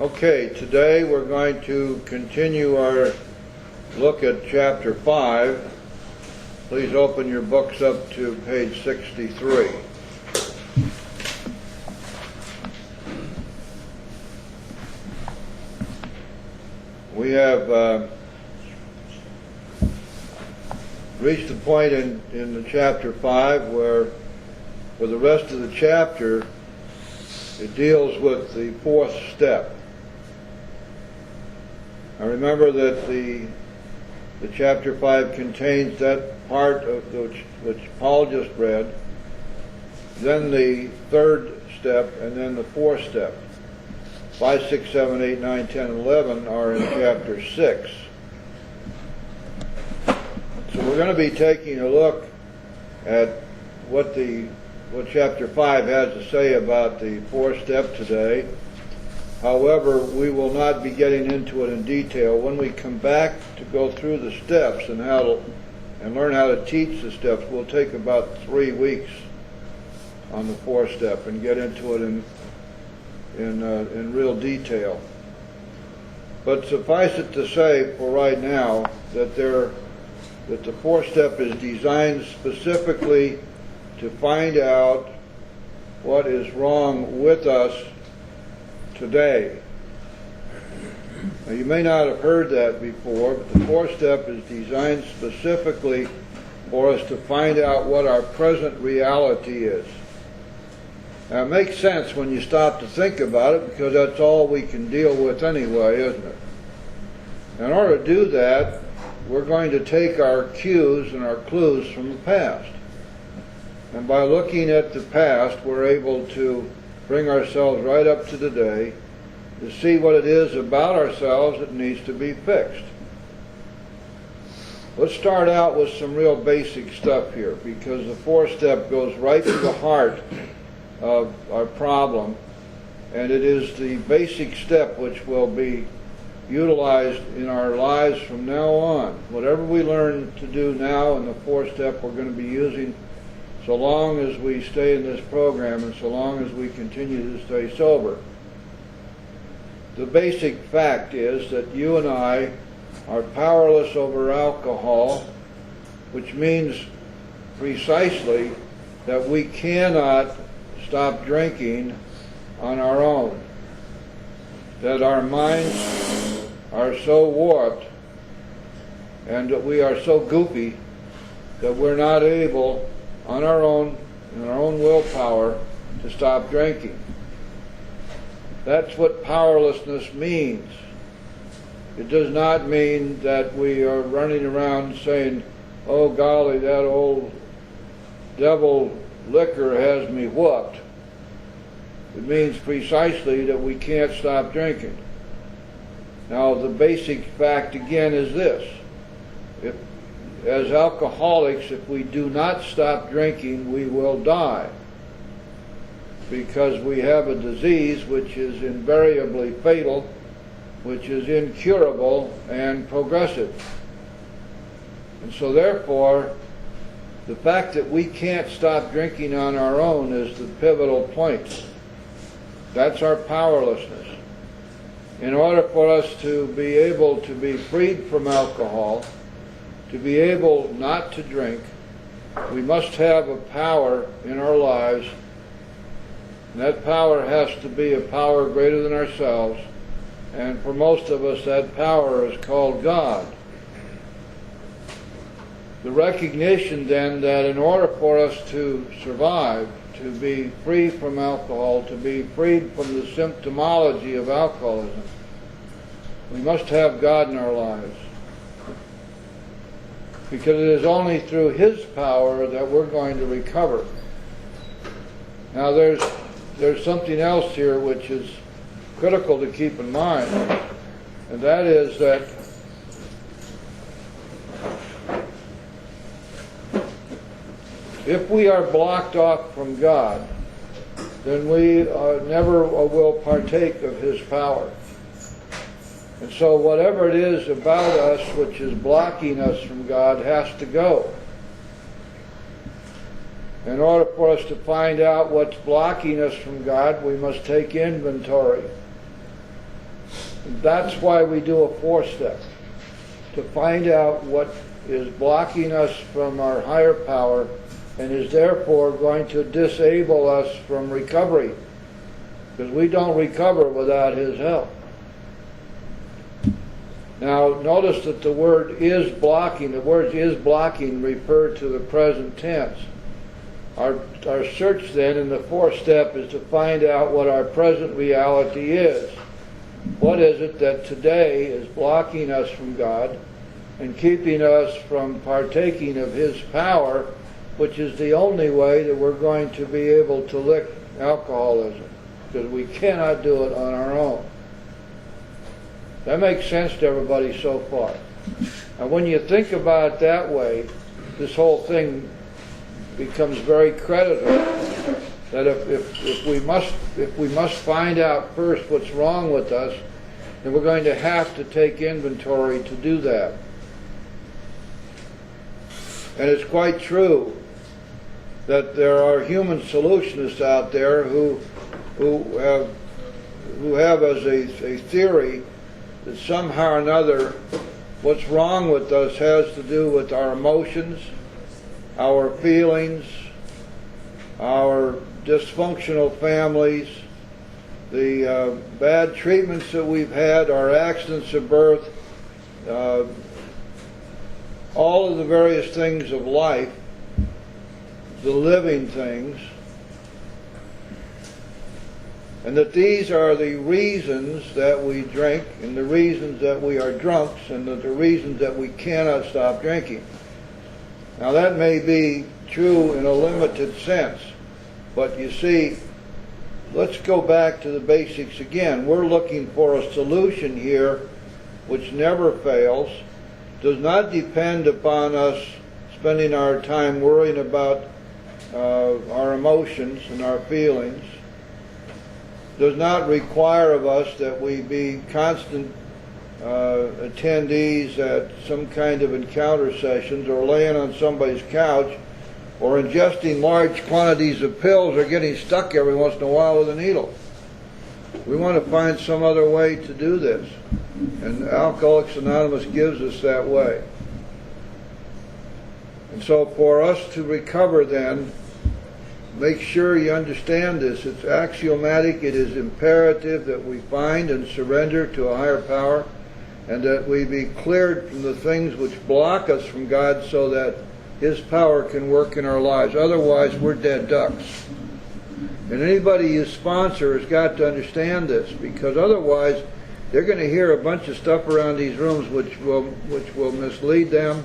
Okay, today we're going to continue our look at chapter 5. Please open your books up to page 63. We have reached the point in the chapter 5 where for the rest of the chapter it deals with the fourth step. Now remember that the chapter 5 contains that part of which Paul just read, then the third step, and then the fourth step. 5, 6, 7, 8, 9, 10, and 11 are in chapter 6. So we're going to be taking a look at what chapter 5 has to say about the fourth step today. However, we will not be getting into it in detail. When we come back to go through the steps and learn how to teach the steps, we'll take about 3 weeks on the fourth step and get into it in real detail. But suffice it to say for right now that the fourth step is designed specifically to find out what is wrong with us today. Now, you may not have heard that before, but the fourth step is designed specifically for us to find out what our present reality is. Now, it makes sense when you stop to think about it, because that's all we can deal with anyway, isn't it? In order to do that, we're going to take our cues and our clues from the past. And by looking at the past, we're able to bring ourselves right up to today to see what it is about ourselves that needs to be fixed. Let's start out with some real basic stuff here, because the fourth step goes right to the heart of our problem, and it is the basic step which will be utilized in our lives from now on. Whatever we learn to do now in the fourth step, we're going to be using so long as we stay in this program and so long as we continue to stay sober. The basic fact is that you and I are powerless over alcohol, which means precisely that we cannot stop drinking on our own. That our minds are so warped and that we are so goofy that we're not able on our own, in our own willpower, to stop drinking. That's what powerlessness means. It does not mean that we are running around saying, oh golly, that old devil liquor has me whooped. It means precisely that we can't stop drinking. Now, the basic fact again is this. As alcoholics, if we do not stop drinking, we will die, because we have a disease which is invariably fatal, which is incurable and progressive. And so therefore, the fact that we can't stop drinking on our own is the pivotal point. That's our powerlessness. In order for us to be able to be freed from alcohol, to be able not to drink, we must have a power in our lives, and that power has to be a power greater than ourselves, and for most of us that power is called God. The recognition then that in order for us to survive, to be free from alcohol, to be freed from the symptomology of alcoholism, we must have God in our lives. Because it is only through His power that we're going to recover. Now there's something else here which is critical to keep in mind, and that is that if we are blocked off from God, then we never will partake of His power. And so whatever it is about us which is blocking us from God has to go. In order for us to find out what's blocking us from God, we must take inventory. That's why we do a four-step, to find out what is blocking us from our higher power and is therefore going to disable us from recovery, because we don't recover without his help. Now notice that the word is blocking, the words is blocking refer to the present tense. Our search then in the fourth step is to find out what our present reality is. What is it that today is blocking us from God and keeping us from partaking of his power, which is the only way that we're going to be able to lick alcoholism, because we cannot do it on our own. That makes sense to everybody so far. And when you think about it that way, this whole thing becomes very credible. That if we must find out first what's wrong with us, then we're going to have to take inventory to do that. And it's quite true that there are human solutionists out there who have as a theory that somehow or another what's wrong with us has to do with our emotions, our feelings, our dysfunctional families, the bad treatments that we've had, our accidents of birth, all of the various things of life, the living things, and that these are the reasons that we drink and the reasons that we are drunks and the reasons that we cannot stop drinking. Now that may be true in a limited sense, but you see, let's go back to the basics again. We're looking for a solution here which never fails, does not depend upon us spending our time worrying about our emotions and our feelings, does not require of us that we be constant attendees at some kind of encounter sessions or laying on somebody's couch or ingesting large quantities of pills or getting stuck every once in a while with a needle. We want to find some other way to do this, and Alcoholics Anonymous gives us that way. And so for us to recover then, make sure you understand this. It's axiomatic, it is imperative that we find and surrender to a higher power, and that we be cleared from the things which block us from God so that his power can work in our lives. Otherwise, we're dead ducks. And anybody you sponsor has got to understand this, because otherwise they're going to hear a bunch of stuff around these rooms which will mislead them,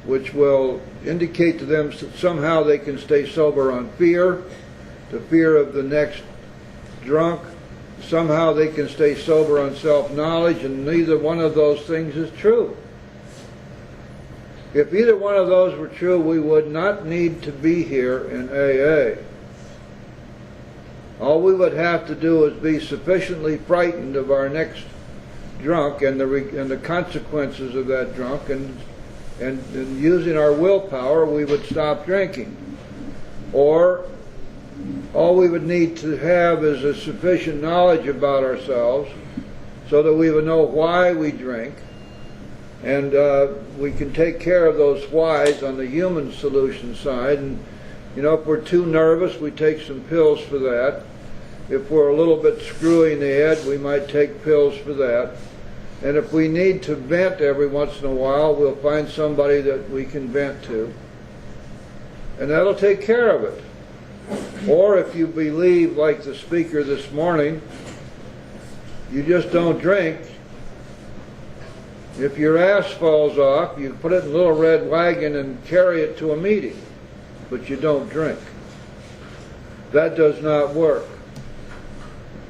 which will indicate to them that somehow they can stay sober on fear, the fear of the next drunk. Somehow they can stay sober on self-knowledge, and neither one of those things is true. If either one of those were true, we would not need to be here in AA. All we would have to do is be sufficiently frightened of our next drunk and the consequences of that drunk, and using our willpower, we would stop drinking. Or all we would need to have is a sufficient knowledge about ourselves so that we would know why we drink, and we can take care of those whys on the human solution side. And if we're too nervous, we take some pills for that. If we're a little bit screwy in the head, we might take pills for that. And if we need to vent every once in a while, we'll find somebody that we can vent to, and that'll take care of it. Or if you believe, like the speaker this morning, you just don't drink. If your ass falls off, you put it in a little red wagon and carry it to a meeting, but you don't drink. That does not work.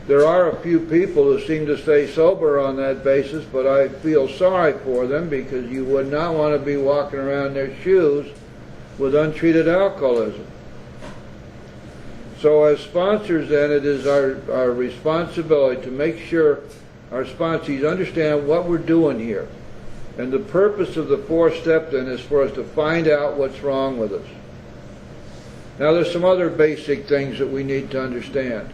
There are a few people who seem to stay sober on that basis, but I feel sorry for them, because you would not want to be walking around in their shoes with untreated alcoholism. So as sponsors then, it is our responsibility to make sure our sponsees understand what we're doing here. And the purpose of the fourth step then is for us to find out what's wrong with us. Now there's some other basic things that we need to understand.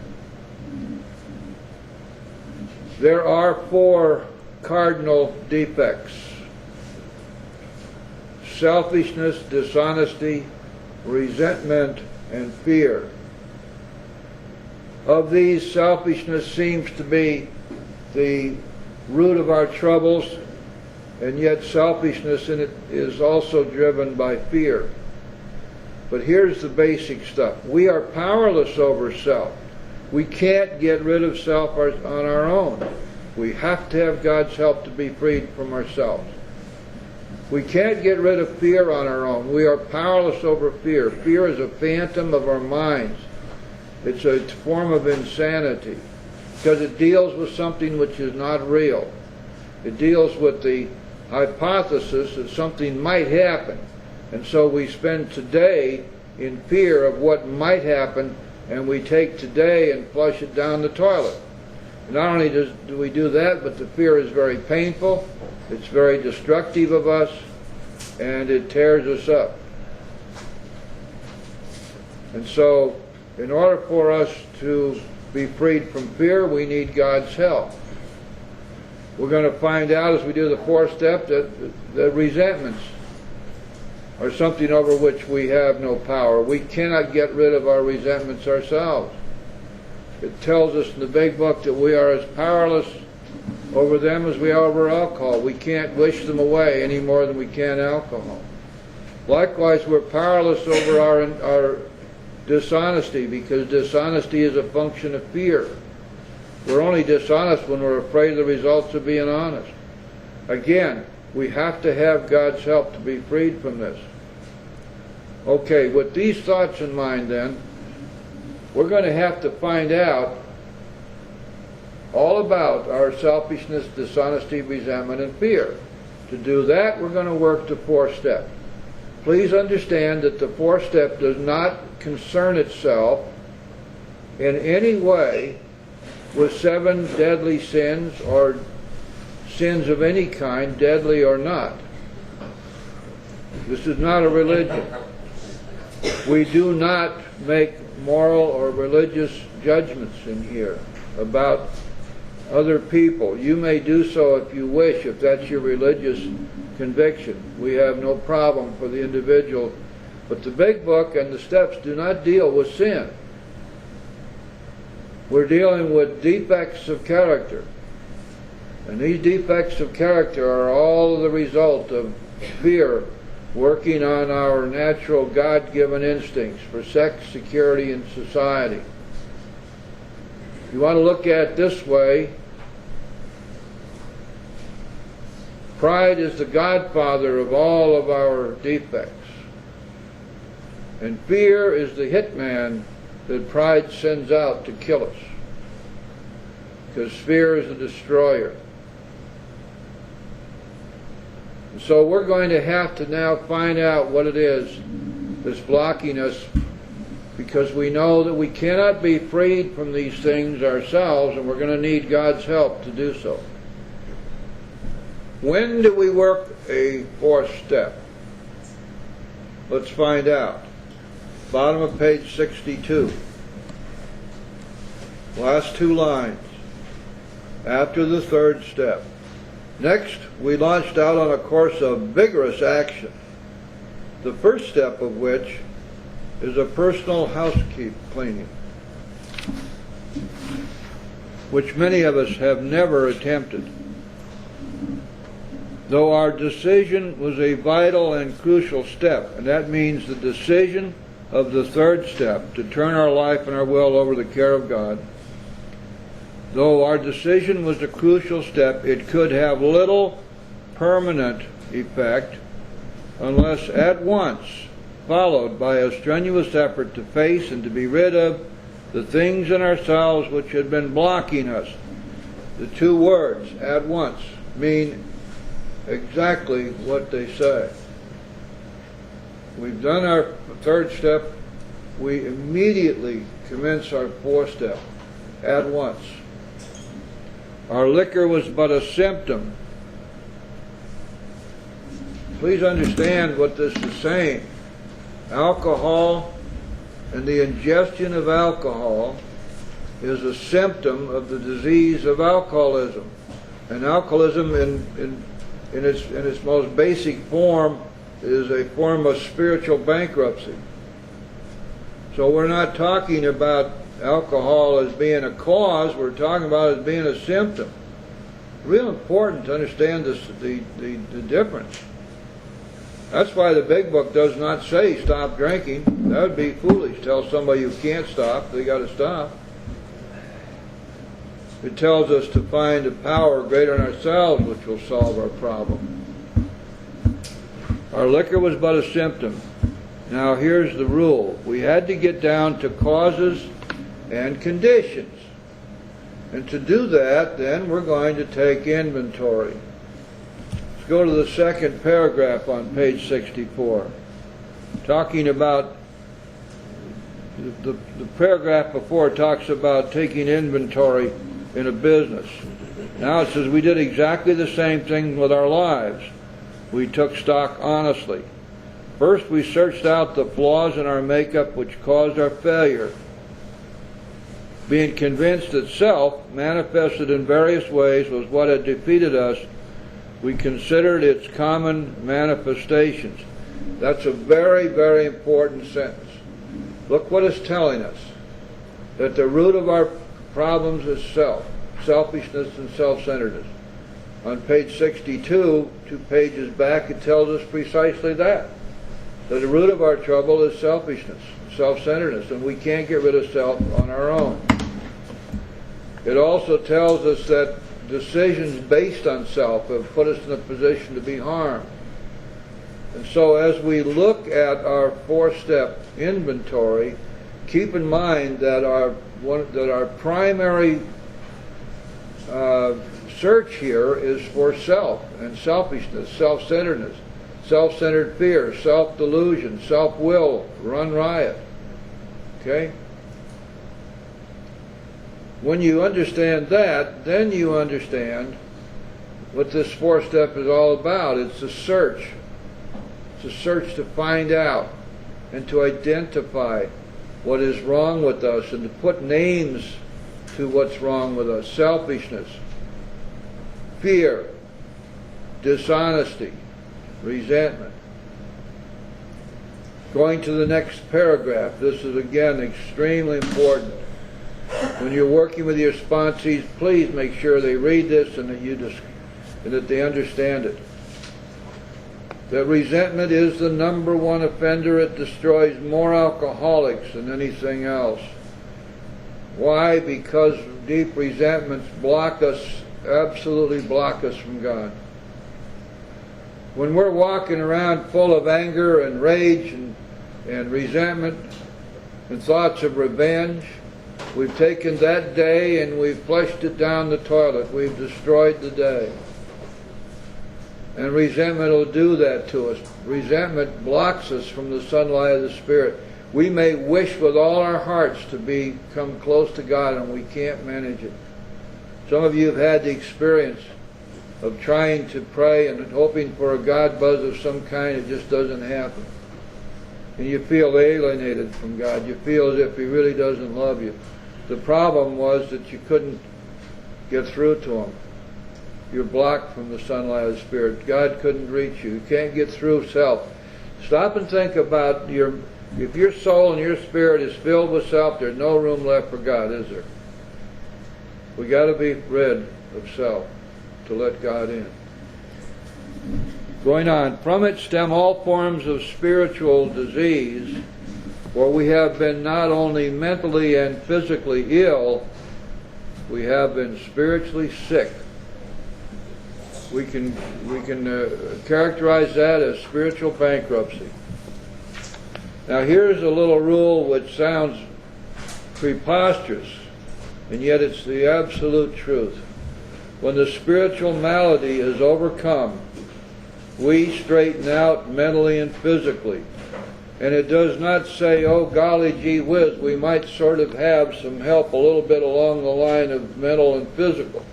There are 4 cardinal defects: selfishness, dishonesty, resentment, and fear. Of these, selfishness seems to be the root of our troubles, and yet selfishness in it is also driven by fear. But here's the basic stuff. We are powerless over self. We can't get rid of self on our own. We have to have God's help to be freed from ourselves. We can't get rid of fear on our own. We are powerless over fear. Fear is a phantom of our minds. It's a form of insanity because it deals with something which is not real. It deals with the hypothesis that something might happen. And so we spend today in fear of what might happen, and we take today and flush it down the toilet. Not only do we do that, but the fear is very painful, it's very destructive of us, and it tears us up. And so, in order for us to be freed from fear, we need God's help. We're going to find out as we do the 4th step that the resentments are something over which we have no power. We cannot get rid of our resentments ourselves. It tells us in the big book that we are as powerless over them as we are over alcohol. We can't wish them away any more than we can alcohol. Likewise, we're powerless over our dishonesty, because dishonesty is a function of fear. We're only dishonest when we're afraid of the results of being honest. Again, we have to have God's help to be freed from this. Okay, with these thoughts in mind then, we're going to have to find out all about our selfishness, dishonesty, resentment, and fear. To do that, we're going to work the 4th step. Please understand that the 4th step does not concern itself in any way with 7 deadly sins or sins of any kind, deadly or not. This is not a religion. We do not make moral or religious judgments in here about other people. You may do so if you wish, if that's your religious conviction. We have no problem for the individual. But the big book and the steps do not deal with sin. We're dealing with defects of character. And these defects of character are all the result of fear working on our natural God-given instincts for sex, security, and society. You want to look at it this way: pride is the godfather of all of our defects. And fear is the hitman that pride sends out to kill us. Because fear is a destroyer. And so we're going to have to now find out what it is that's blocking us, because we know that we cannot be freed from these things ourselves, and we're going to need God's help to do so. When do we work a 4th step? Let's find out. Bottom of page 62. Last 2 lines. After the 3rd step. Next, we launched out on a course of vigorous action, the 1st step of which is a personal housekeeping cleaning, which many of us have never attempted. Though our decision was a vital and crucial step, and that means the decision of the 3rd step, to turn our life and our will over to the care of God. Though our decision was a crucial step, it could have little permanent effect unless at once followed by a strenuous effort to face and to be rid of the things in ourselves which had been blocking us. The 2 words, at once, mean exactly what they say. We've done our 3rd step, we immediately commence our 4th step, at once. Our liquor was but a symptom. Please understand what this is saying. Alcohol and the ingestion of alcohol is a symptom of the disease of alcoholism. And alcoholism in its most basic form is a form of spiritual bankruptcy. So we're not talking about alcohol as being a cause, we're talking about it as being a symptom. Real important to understand the difference. That's why the big book does not say stop drinking. That would be foolish. Tell somebody you can't stop, they got to stop. It tells us to find a power greater than ourselves which will solve our problem. Our liquor was but a symptom. Now here's the rule. We had to get down to causes and conditions. And to do that, then we're going to take inventory. Let's go to the second paragraph on page 64. Talking about, the paragraph before talks about taking inventory in a business. Now it says we did exactly the same thing with our lives. We took stock honestly. First, we searched out the flaws in our makeup which caused our failure. Being convinced that self, manifested in various ways, was what had defeated us, we considered its common manifestations. That's a very, very important sentence. Look what it's telling us. That the root of our problems is selfishness and self-centeredness. On page 62, 2 pages back, it tells us precisely that. That the root of our trouble is selfishness, self-centeredness, and we can't get rid of self on our own. It also tells us that decisions based on self have put us in a position to be harmed. And so as we look at our 4-step inventory, keep in mind that our primary search here is for self and selfishness, self-centeredness, self-centered fear, self-delusion, self-will, run riot. Okay? When you understand that, then you understand what this 4-step is all about. It's a search. It's a search to find out and to identify what is wrong with us and to put names to what's wrong with us. Selfishness, fear, dishonesty, resentment. Going to the next paragraph. This is again extremely important. When you're working with your sponsees, please make sure they read this and that they understand it. That resentment is the number one offender. It destroys more alcoholics than anything else. Why? Because deep resentments block us, absolutely block us from God. When we're walking around full of anger and rage and resentment and thoughts of revenge, we've taken that day and we've flushed it down the toilet. We've destroyed the day. And resentment will do that to us. Resentment blocks us from the sunlight of the Spirit. We may wish with all our hearts to become close to God, and we can't manage it. Some of you have had the experience of trying to pray and hoping for a God buzz of some kind. It just doesn't happen. And you feel alienated from God. You feel as if He really doesn't love you. The problem was that you couldn't get through to Him. You're blocked from the sunlight of the Spirit. God couldn't reach you. You can't get through self. Stop and think about if your soul and your spirit is filled with self, there's no room left for God, is there? We got to be rid of self to let God in. Going on, from it stem all forms of spiritual disease, for we have been not only mentally and physically ill, we have been spiritually sick. We can characterize that as spiritual bankruptcy. Now here's a little rule which sounds preposterous, and yet it's the absolute truth. When the spiritual malady is overcome, we straighten out mentally and physically. And it does not say, oh golly gee whiz, we might sort of have some help a little bit along the line of mental and physical.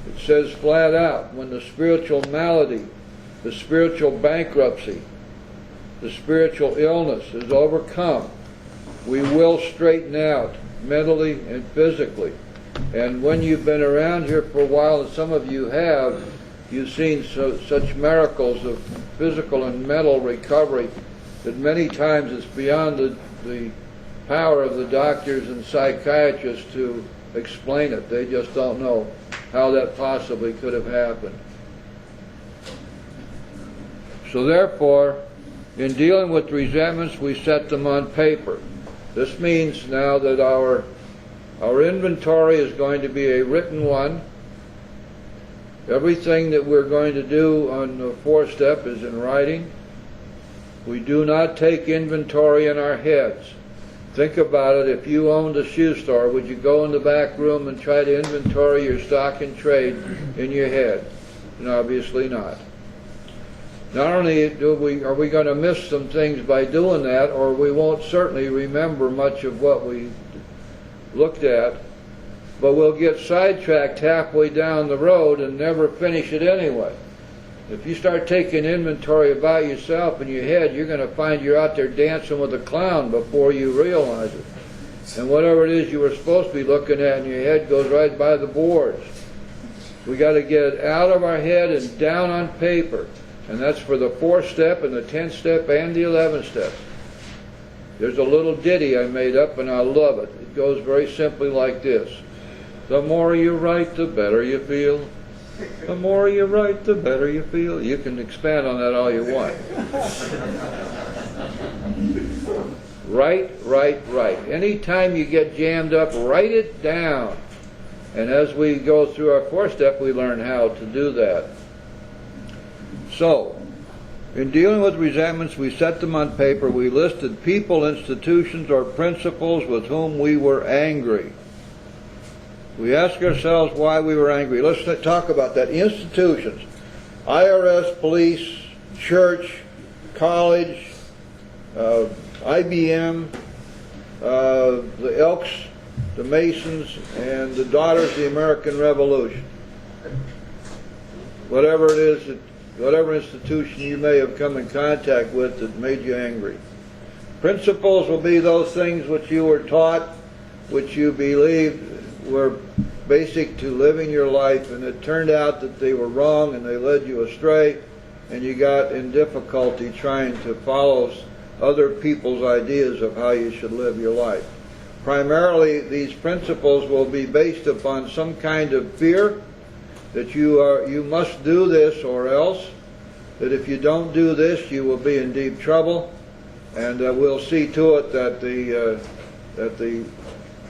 It says flat out, when the spiritual malady, the spiritual bankruptcy, the spiritual illness is overcome, we will straighten out mentally and physically. And when you've been around here for a while, and some of you have, you've seen such miracles of physical and mental recovery that many times it's beyond the power of the doctors and psychiatrists to explain it. They just don't know how that possibly could have happened. So therefore, in dealing with resentments, we set them on paper. This means now that our inventory is going to be a written one. Everything that we're going to do on the fourth step is in writing. We do not take inventory in our heads. Think about it. If you owned a shoe store, would you go in the back room and try to inventory your stock and trade in your head? And obviously not. Not only are we going to miss some things by doing that, or we won't certainly remember much of what we looked at, but we'll get sidetracked halfway down the road and never finish it anyway. If you start taking inventory about yourself in your head, you're going to find you're out there dancing with a clown before you realize it. And whatever it is you were supposed to be looking at in your head goes right by the boards. We got to get it out of our head and down on paper. And that's for the 4th step and the 10th step and the 11th step. There's a little ditty I made up and I love it. It goes very simply like this. The more you write, the better you feel. The more you write, the better you feel. You can expand on that all you want. Write, write, write. Anytime you get jammed up, write it down. And as we go through our 4th step, we learn how to do that. So, in dealing with resentments, we set them on paper. We listed people, institutions, or principles with whom we were angry. We ask ourselves why we were angry. Let's talk about that. Institutions. IRS, police, church, college, IBM, the Elks, the Masons, and the Daughters of the American Revolution. Whatever it is, whatever institution you may have come in contact with that made you angry. Principles will be those things which you were taught, which you believed were basic to living your life, and it turned out that they were wrong and they led you astray, and you got in difficulty trying to follow other people's ideas of how you should live your life. Primarily, these principles will be based upon some kind of fear that you must do this or else, that if you don't do this you will be in deep trouble, and we'll see to it that the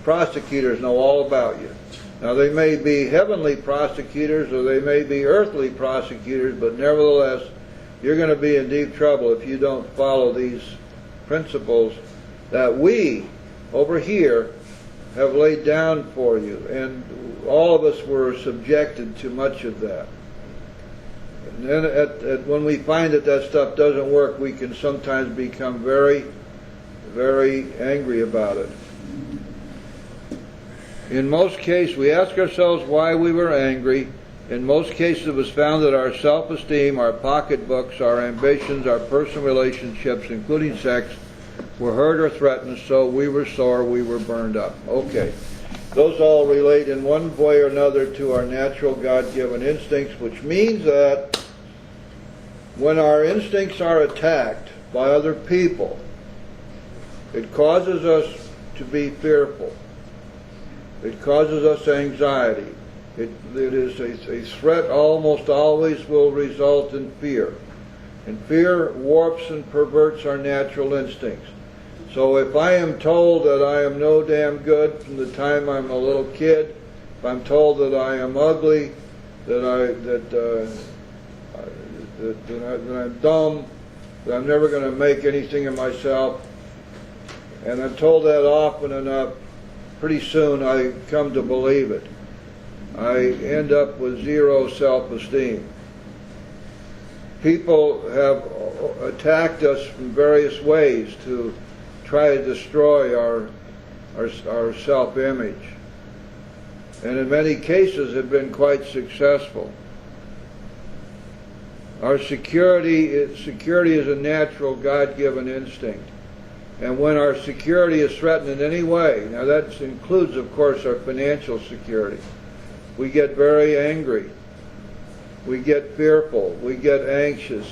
prosecutors know all about you. Now they may be heavenly prosecutors or they may be earthly prosecutors, but nevertheless you're going to be in deep trouble if you don't follow these principles that we over here have laid down for you, and all of us were subjected to much of that. And then when we find that that stuff doesn't work, we can sometimes become very, very angry about it. In most cases, we ask ourselves why we were angry. In most cases, it was found that our self-esteem, our pocketbooks, our ambitions, our personal relationships, including sex, were hurt or threatened, so we were sore, we were burned up. Okay. Those all relate in one way or another to our natural God-given instincts, which means that when our instincts are attacked by other people, it causes us to be fearful. It causes us anxiety. It is a threat almost always will result in fear. And fear warps and perverts our natural instincts. So if I am told that I am no damn good from the time I'm a little kid, if I'm told that I am ugly, that I'm dumb, that I'm never going to make anything of myself, and I'm told that often enough, pretty soon I come to believe it. I end up with zero self-esteem. People have attacked us from various ways to try to destroy our self-image, and in many cases have been quite successful. Our security is a natural God-given instinct. And when our security is threatened in any way, now that includes, of course, our financial security, we get very angry, we get fearful, we get anxious.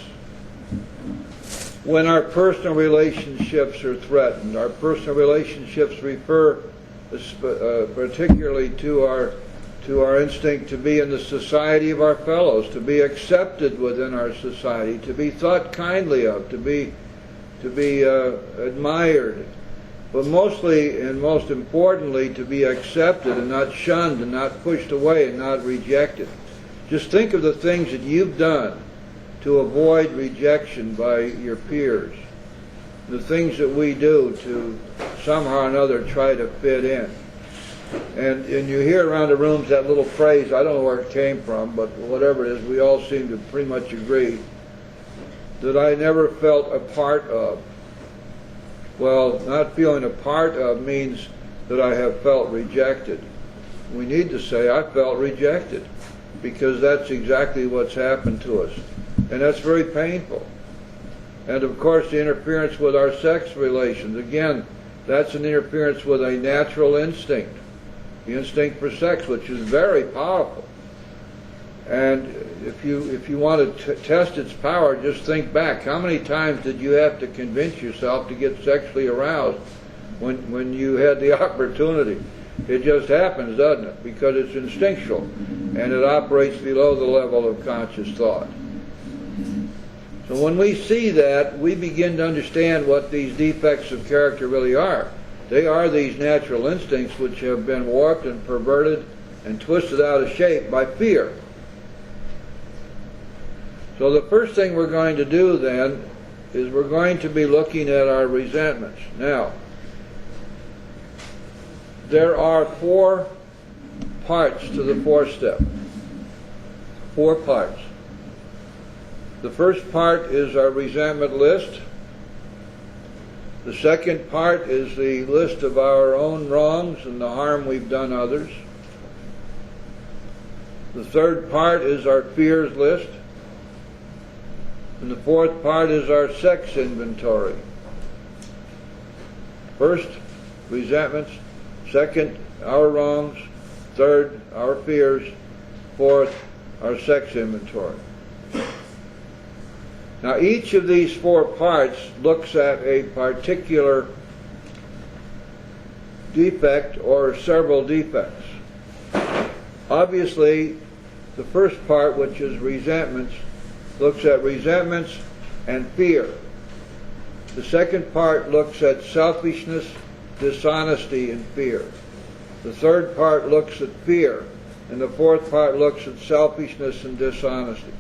When our personal relationships are threatened, our personal relationships refer particularly to our instinct to be in the society of our fellows, to be accepted within our society, to be thought kindly of, to be admired, but mostly and most importantly to be accepted and not shunned and not pushed away and not rejected. Just think of the things that you've done to avoid rejection by your peers, the things that we do to somehow or another try to fit in. And you hear around the rooms that little phrase, I don't know where it came from, but whatever it is, we all seem to pretty much agree, that I never felt a part of. Well, not feeling a part of means that I have felt rejected. We need to say, I felt rejected, because that's exactly what's happened to us. And that's very painful. And of course, the interference with our sex relations, again, that's an interference with a natural instinct, the instinct for sex, which is very powerful. And if you want to test its power, just think back. How many times did you have to convince yourself to get sexually aroused when you had the opportunity? It just happens, doesn't it? Because it's instinctual, and it operates below the level of conscious thought. So when we see that, we begin to understand what these defects of character really are. They are these natural instincts which have been warped and perverted and twisted out of shape by fear. So the first thing we're going to do then is we're going to be looking at our resentments. Now, there are 4 parts to the 4th step. 4 parts. The first part is our resentment list. The second part is the list of our own wrongs and the harm we've done others. The third part is our fears list. And the fourth part is our sex inventory. First, resentments. Second, our wrongs. Third, our fears. Fourth, our sex inventory. Now, each of these 4 parts looks at a particular defect or several defects. Obviously, the first part, which is resentments, looks at resentments and fear. The second part looks at selfishness, dishonesty, and fear. The third part looks at fear, and the fourth part looks at selfishness and dishonesty.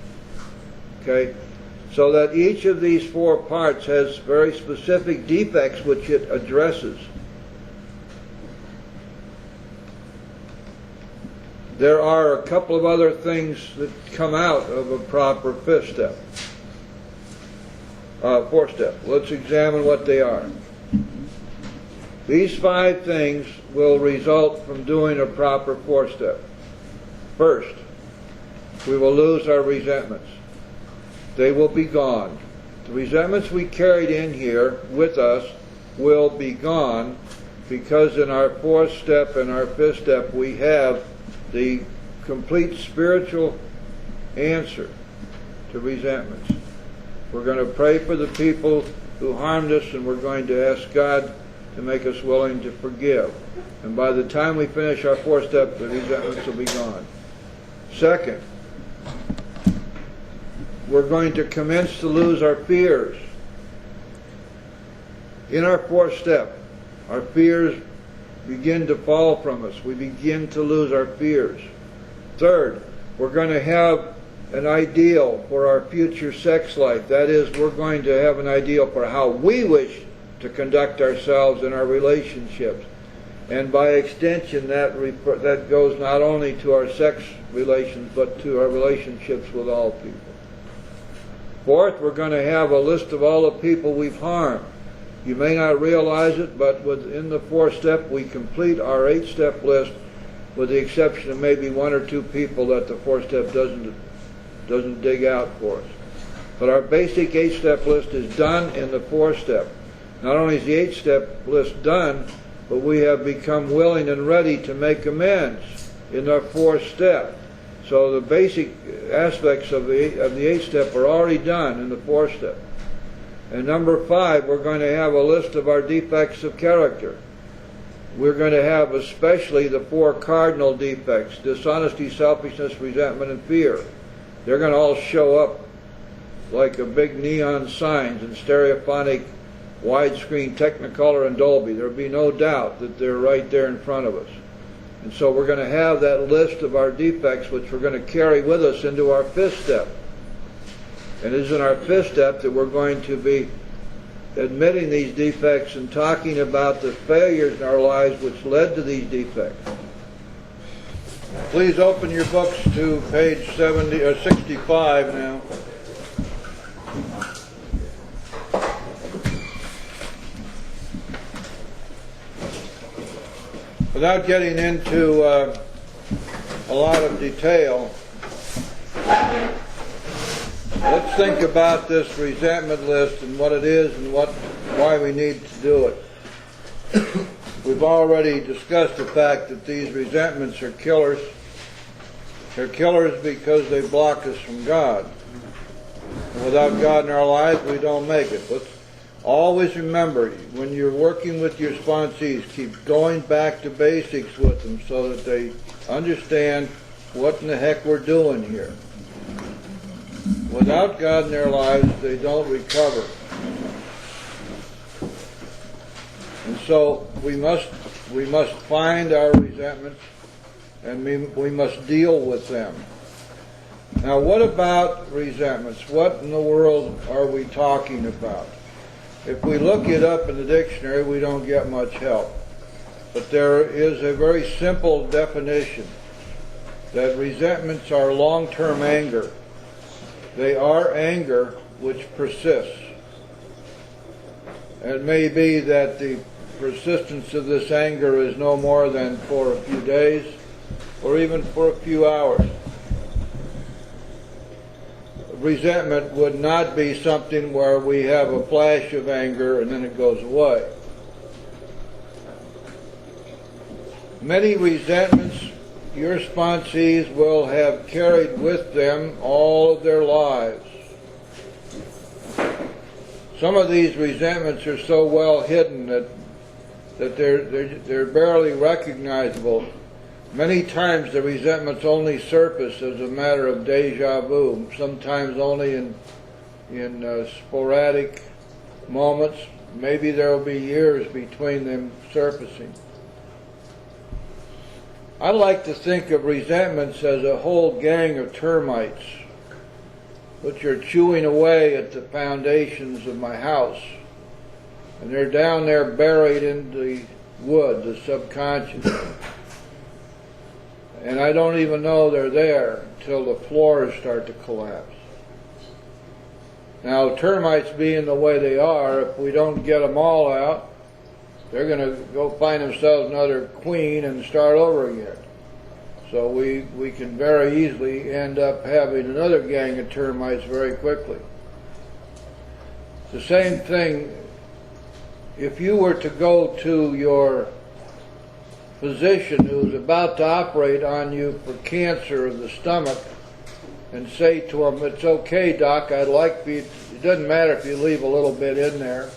Okay? So that each of these 4 parts has very specific defects which it addresses. There are a couple of other things that come out of a proper 5th step. 4th step. Let's examine what they are. These 5 things will result from doing a proper 4th step. First, we will lose our resentments. They will be gone. The resentments we carried in here with us will be gone, because in our 4th step and our 5th step we have the complete spiritual answer to resentments. We're going to pray for the people who harmed us, and we're going to ask God to make us willing to forgive. And by the time we finish our 4th step, the resentments will be gone. Second, we're going to commence to lose our fears. In our 4th step, our fears begin to fall from us. We begin to lose our fears. Third, we're going to have an ideal for our future sex life. That is, we're going to have an ideal for how we wish to conduct ourselves in our relationships. And by extension, that goes not only to our sex relations, but to our relationships with all people. Fourth, we're going to have a list of all the people we've harmed. You may not realize it, but within the 4th step, we complete our 8-step list, with the exception of maybe 1 or 2 people that the 4th step doesn't dig out for us. But our basic 8-step list is done in the 4th step. Not only is the 8-step list done, but we have become willing and ready to make amends in our 4th step. So the basic aspects of the 8-step are already done in the 4th step. And number 5, we're going to have a list of our defects of character. We're going to have especially the 4 cardinal defects: dishonesty, selfishness, resentment, and fear. They're going to all show up like a big neon signs in stereophonic, widescreen, Technicolor, and Dolby. There'll be no doubt that they're right there in front of us. And so we're going to have that list of our defects, which we're going to carry with us into our 5th step. And it is in our 5th step that we're going to be admitting these defects and talking about the failures in our lives which led to these defects. Please open your books to page 65 now. Without getting into a lot of detail, let's think about this resentment list and what it is and why we need to do it. We've already discussed the fact that these resentments are killers. They're killers because they block us from God. And without God in our lives, we don't make it. Let's always remember, when you're working with your sponsees, keep going back to basics with them so that they understand what in the heck we're doing here. Without God in their lives, they don't recover. And so we must find our resentments, and we must deal with them. Now, what about resentments? What in the world are we talking about? If we look it up in the dictionary, we don't get much help. But there is a very simple definition that resentments are long-term anger. They are anger which persists. It may be that the persistence of this anger is no more than for a few days or even for a few hours. Resentment would not be something where we have a flash of anger and then it goes away. Many resentments your sponsees will have carried with them all of their lives. Some of these resentments are so well hidden that they're barely recognizable. Many times the resentments only surface as a matter of deja vu, sometimes only in sporadic moments. Maybe there will be years between them surfacing. I like to think of resentments as a whole gang of termites which are chewing away at the foundations of my house. And they're down there buried in the wood, the subconscious. And I don't even know they're there until the floors start to collapse. Now, termites being the way they are, if we don't get them all out, they're going to go find themselves another queen and start over again. So we can very easily end up having another gang of termites very quickly. The same thing, if you were to go to your physician who's about to operate on you for cancer of the stomach and say to him, "It's okay, doc, I'd like for you, it doesn't matter if you leave a little bit in there."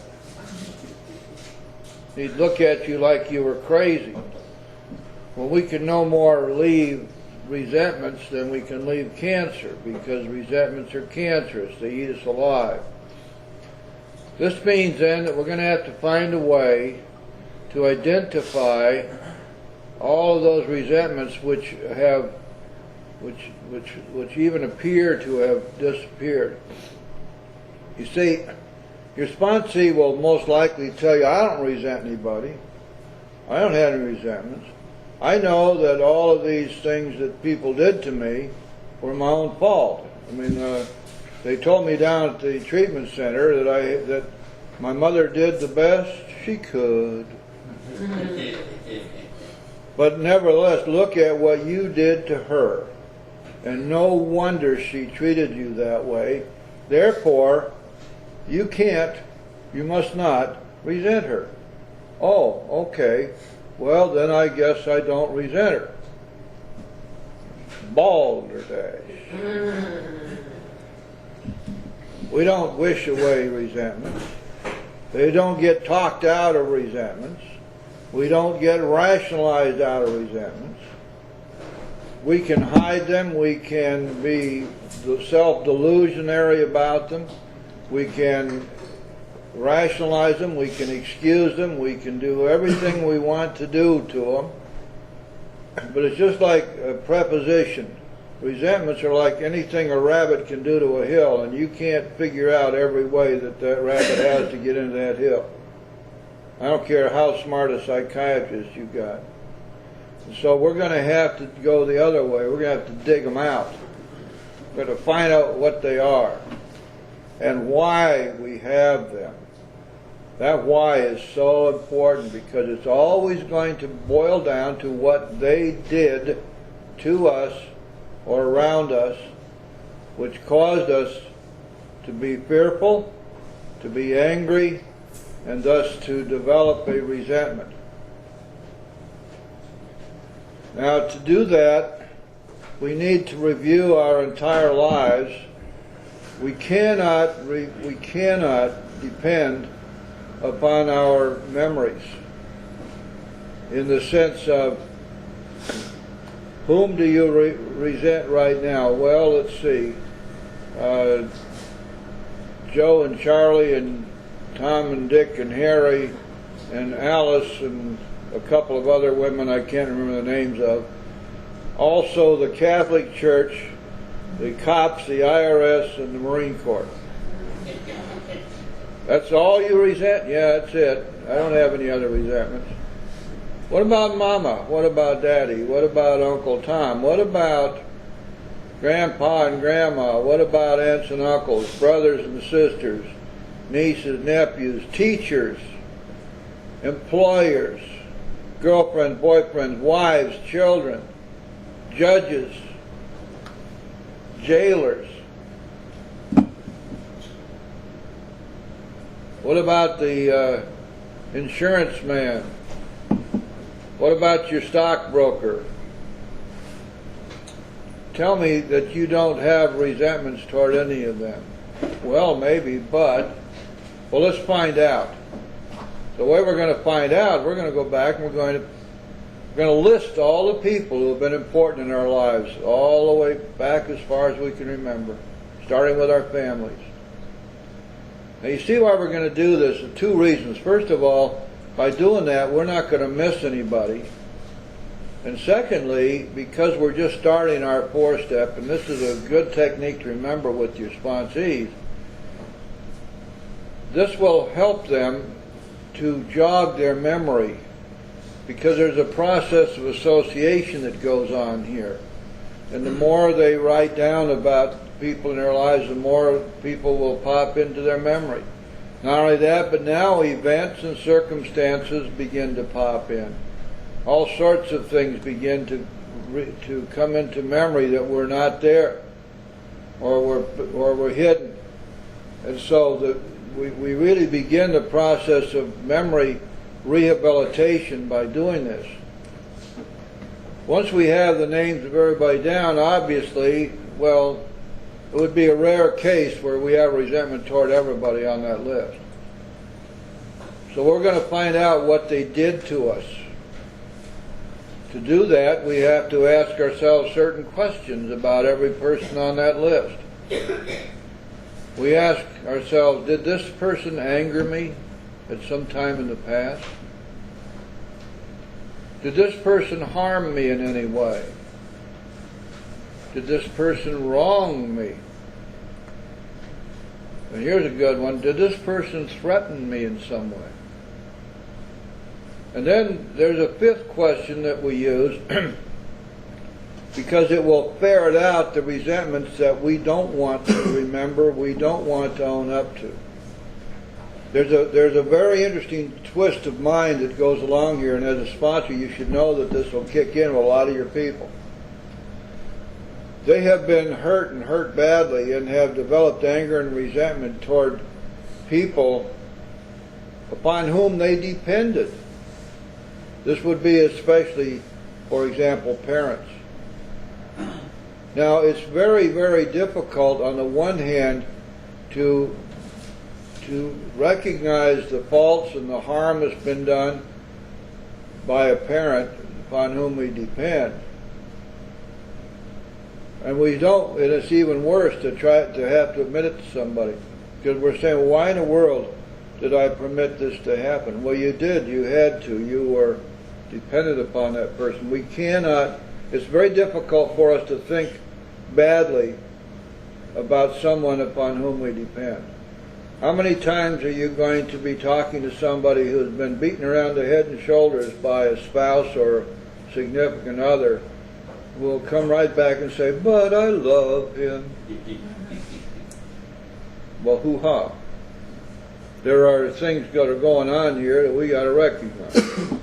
He'd look at you like you were crazy. Well, we can no more leave resentments than we can leave cancer, because resentments are cancerous. They eat us alive. This means then that we're going to have to find a way to identify all of those resentments which even appear to have disappeared. You see, your sponsee will most likely tell you, "I don't resent anybody. I don't have any resentments. I know that all of these things that people did to me were my own fault. I mean, they told me down at the treatment center that my mother did the best she could." But nevertheless, look at what you did to her. And no wonder she treated you that way. Therefore, you must not resent her. Oh, okay. Well, then I guess I don't resent her. Balderdash. We don't wish away resentments. They don't get talked out of resentments. We don't get rationalized out of resentments. We can hide them. We can be self-delusionary about them. We can rationalize them. We can excuse them. We can do everything we want to do to them. But it's just like a preposition. Resentments are like anything a rabbit can do to a hill, and you can't figure out every way that that rabbit has to get into that hill. I don't care how smart a psychiatrist you got. And so we're going to have to go the other way. We're going to have to dig them out. We're going to find out what they are and why we have them. That why is so important because it's always going to boil down to what they did to us or around us, which caused us to be fearful, to be angry, and thus to develop a resentment. Now, to do that, we need to review our entire lives. We cannot depend upon our memories in the sense of whom do you resent right now? Well, let's see. Joe and Charlie and Tom and Dick and Harry and Alice and a couple of other women I can't remember the names of. Also the Catholic Church, the cops, the IRS, and the Marine Corps. That's all you resent? Yeah, that's it. I don't have any other resentments. What about Mama? What about Daddy? What about Uncle Tom? What about Grandpa and Grandma? What about aunts and uncles, brothers and sisters, nieces, nephews, teachers, employers, girlfriends, boyfriends, wives, children, judges, jailers? What about the insurance man? What about your stockbroker? Tell me that you don't have resentments toward any of them. Well, maybe, but, well, let's find out. The way we're going to find out, we're going to go back and we're going to list all the people who have been important in our lives, all the way back as far as we can remember, starting with our families. Now, you see why we're going to do this? For two reasons. First of all, by doing that, we're not going to miss anybody. And secondly, because we're just starting our four-step, and this is a good technique to remember with your sponsees, this will help them to jog their memory, because there's a process of association that goes on here. And the more they write down about people in their lives, the more people will pop into their memory. Not only that, but now events and circumstances begin to pop in. All sorts of things begin to come into memory that were not there or were hidden. And so we really begin the process of memory rehabilitation by doing this. Once we have the names of everybody down, obviously, well, it would be a rare case where we have resentment toward everybody on that list. So we're going to find out what they did to us. To do that, we have to ask ourselves certain questions about every person on that list. We ask ourselves, did this person anger me at some time in the past? Did this person harm me in any way? Did this person wrong me? And here's a good one. Did this person threaten me in some way? And then there's a fifth question that we use because it will ferret out the resentments that we don't want to remember, we don't want to own up to. There's a very interesting twist of mind that goes along here, and as a sponsor you should know that this will kick in with a lot of your people. They have been hurt and hurt badly and have developed anger and resentment toward people upon whom they depended. This would be especially, for example, parents. Now, it's very, very difficult on the one hand to recognize the faults and the harm that's been done by a parent upon whom we depend. And we don't, and it's even worse to have to admit it to somebody. Because we're saying, well, why in the world did I permit this to happen? Well, you did, you had to, you were dependent upon that person. We cannot, it's very difficult for us to think badly about someone upon whom we depend. How many times are you going to be talking to somebody who's been beaten around the head and shoulders by a spouse or significant other, will come right back and say, but I love him. Well, hoo-ha. There are things that are going on here that we got to recognize.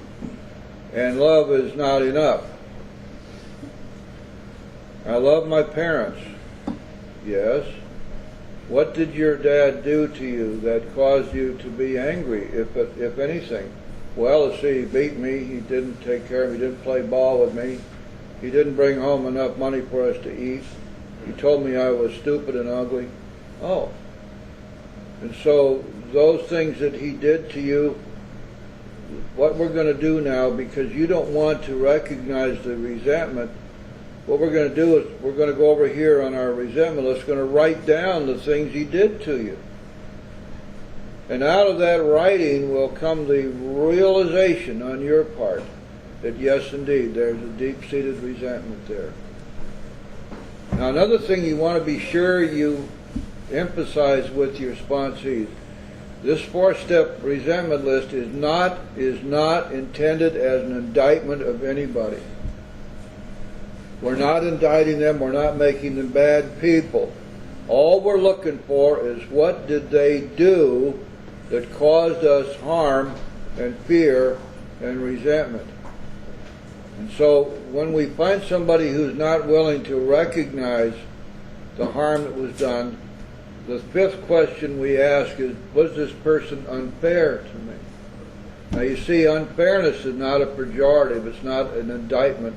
And love is not enough. I love my parents. Yes. What did your dad do to you that caused you to be angry, if anything? Well, let's see, he beat me, he didn't take care of me, he didn't play ball with me, he didn't bring home enough money for us to eat, he told me I was stupid and ugly. Oh. And so those things that he did to you, what we're going to do now, because you don't want to recognize the resentment, what we're going to do is we're going to go over here on our resentment list, going to write down the things he did to you. And out of that writing will come the realization on your part that yes, indeed, there's a deep-seated resentment there. Now, another thing you want to be sure you emphasize with your sponsees, this 4-step resentment list is not intended as an indictment of anybody. We're not indicting them, we're not making them bad people. All we're looking for is what did they do that caused us harm and fear and resentment. And so when we find somebody who's not willing to recognize the harm that was done, the 5th question we ask is, was this person unfair to me? Now you see, unfairness is not a pejorative, it's not an indictment.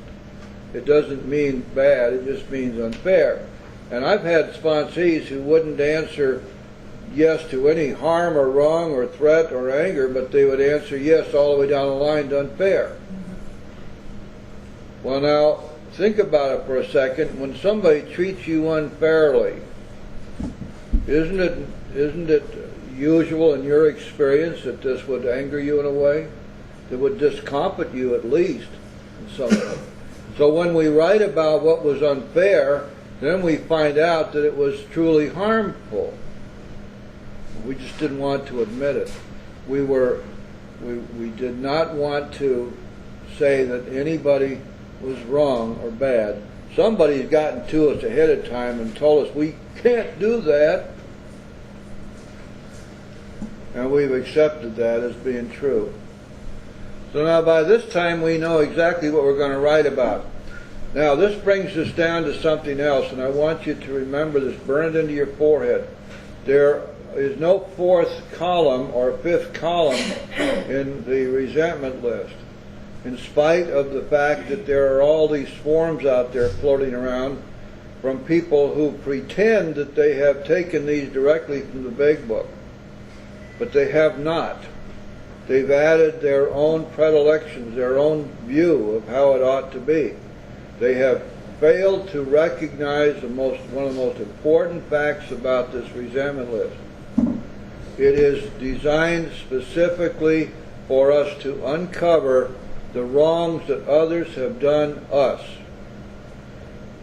It doesn't mean bad, it just means unfair. And I've had sponsees who wouldn't answer yes to any harm or wrong or threat or anger, but they would answer yes all the way down the line to unfair. Well, now, think about it for a second. When somebody treats you unfairly, isn't it usual in your experience that this would anger you in a way? That would discomfort you at least in some way. So when we write about what was unfair, then we find out that it was truly harmful. We just didn't want to admit it. We did not want to say that anybody was wrong or bad. Somebody's gotten to us ahead of time and told us we can't do that. And we've accepted that as being true. So now by this time we know exactly what we're going to write about. Now this brings us down to something else, and I want you to remember this, burn it into your forehead. There is no 4th column or 5th column in the resentment list. In spite of the fact that there are all these forms out there floating around from people who pretend that they have taken these directly from the big book. But they have not. They've added their own predilections, their own view of how it ought to be. They have failed to recognize one of the most important facts about this resentment list. It is designed specifically for us to uncover the wrongs that others have done us.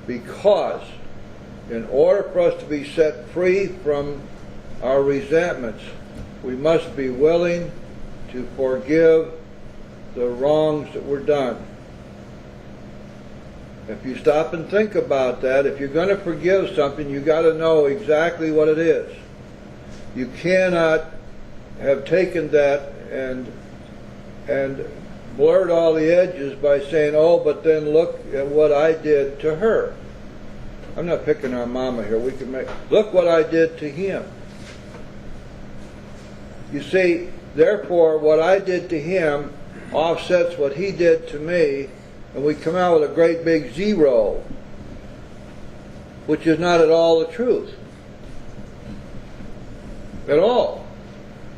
Because in order for us to be set free from our resentments, we must be willing to forgive the wrongs that were done. If you stop and think about that, if you're going to forgive something, you got to know exactly what it is. You cannot have taken that and blurred all the edges by saying, oh, but then look at what I did to her. I'm not picking on Mama here. Look what I did to him. You see, Therefore, what I did to him offsets what he did to me, and we come out with a great big zero, which is not at all the truth. At all.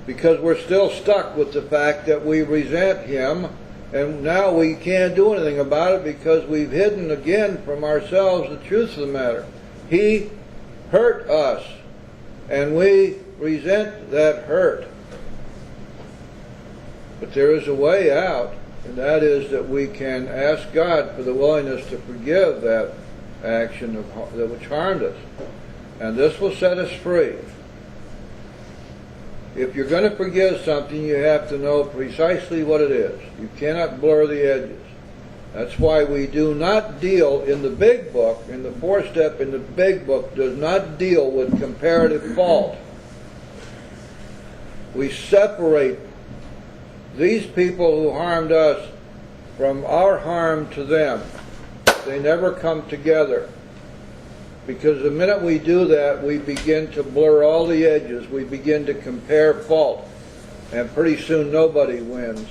Because we're still stuck with the fact that we resent him, and now we can't do anything about it because we've hidden again from ourselves the truth of the matter. He hurt us, and we resent that hurt. But there is a way out, and that is that we can ask God for the willingness to forgive that action which harmed us. And this will set us free. If you're going to forgive something, you have to know precisely what it is. You cannot blur the edges. That's why we do not deal in the big book, in the 4-step in the big book, does not deal with comparative fault. We separate these people who harmed us from our harm to them. They never come together. Because the minute we do that, we begin to blur all the edges. We begin to compare fault. And pretty soon nobody wins.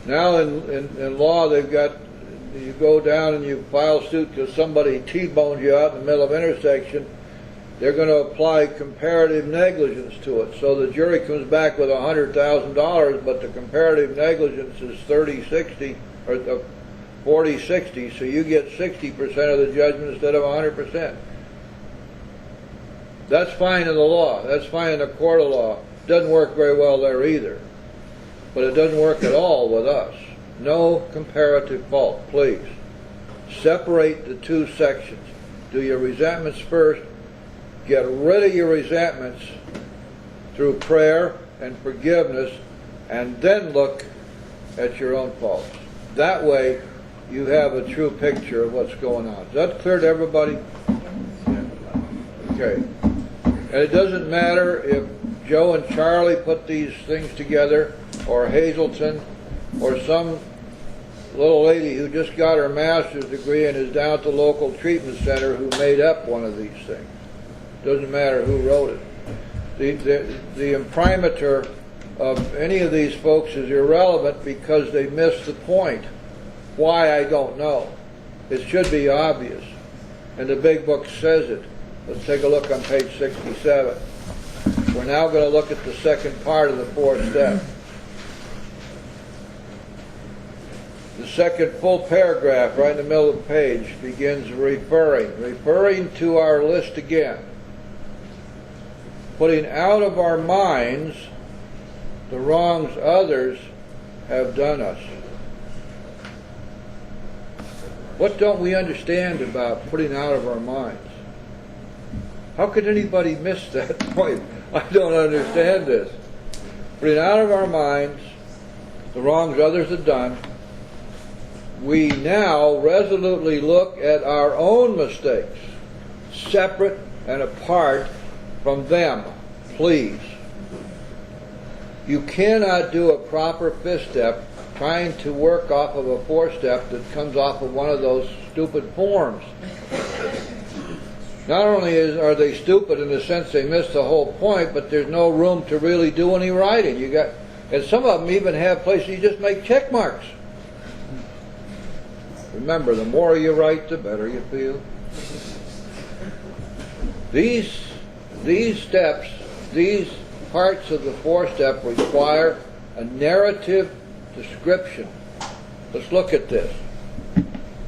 Now in law, they've got, you go down and you file suit because somebody T-boned you out in the middle of an intersection. They're going to apply comparative negligence to it. So the jury comes back with $100,000, but the comparative negligence is 30-60, or 40-60, so you get 60% of the judgment instead of 100%. That's fine in the law. That's fine in the court of law. Doesn't work very well there either. But it doesn't work at all with us. No comparative fault, please. Separate the two sections. Do your resentments first. Get rid of your resentments through prayer and forgiveness, and then look at your own faults. That way, you have a true picture of what's going on. Is that clear to everybody? Okay. And it doesn't matter if Joe and Charlie put these things together, or Hazelton, or some little lady who just got her master's degree and is down at the local treatment center who made up one of these things. Doesn't matter who wrote it. The imprimatur of any of these folks is irrelevant because they missed the point. Why, I don't know. It should be obvious. And the big book says it. Let's take a look on page 67. We're now going to look at the second part of the 4th step. The second full paragraph, right in the middle of the page, begins referring to our list again. Putting out of our minds the wrongs others have done us. What don't we understand about putting out of our minds? How could anybody miss that point? I don't understand this. Putting out of our minds the wrongs others have done, we now resolutely look at our own mistakes, separate and apart from them, please. You cannot do a proper 5th step trying to work off of a 4th step that comes off of one of those stupid forms. Not only are they stupid in the sense they miss the whole point, but there's no room to really do any writing. And some of them even have places you just make check marks. Remember, the more you write, the better you feel. These steps, these parts of the 4th step require a narrative description. Let's look at this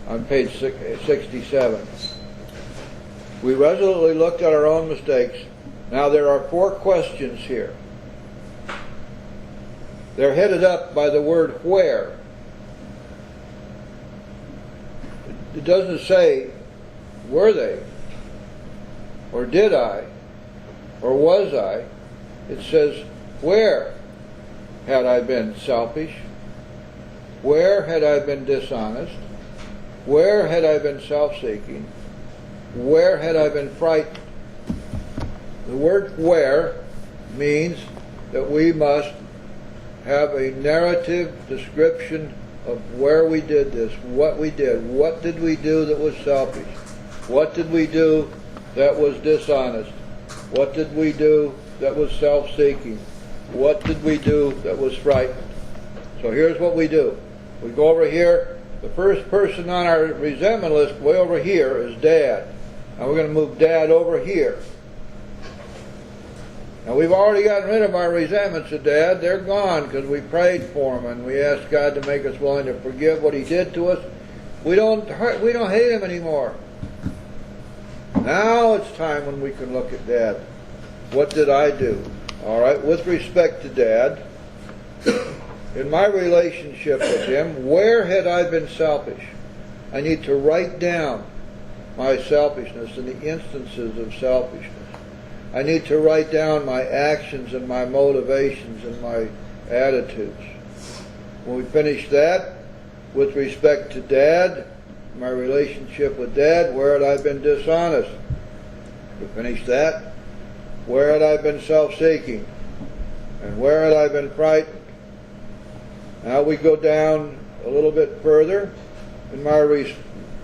on page 67. We resolutely looked at our own mistakes. Now there are 4 questions here. They're headed up by the word where. It doesn't say, were they? Or did I? Or was I? It says, where had I been selfish? Where had I been dishonest? Where had I been self-seeking? Where had I been frightened? The word where means that we must have a narrative description of where we did this, what we did. What did we do that was selfish? What did we do that was dishonest? What did we do that was self-seeking? What did we do that was frightened? So here's what we do. We go over here. The first person on our resentment list way over here is Dad. Now we're going to move Dad over here. Now we've already gotten rid of our resentments of Dad. They're gone because we prayed for him and we asked God to make us willing to forgive what he did to us. We don't hate him anymore. Now it's time when we can look at Dad. What did I do? All right, with respect to Dad, in my relationship with him, where had I been selfish? I need to write down my selfishness and the instances of selfishness. I need to write down my actions and my motivations and my attitudes. When we finish that, with respect to Dad, my relationship with Dad, where had I been dishonest? We finish that. Where had I been self-seeking? And where had I been frightened? Now we go down a little bit further. In my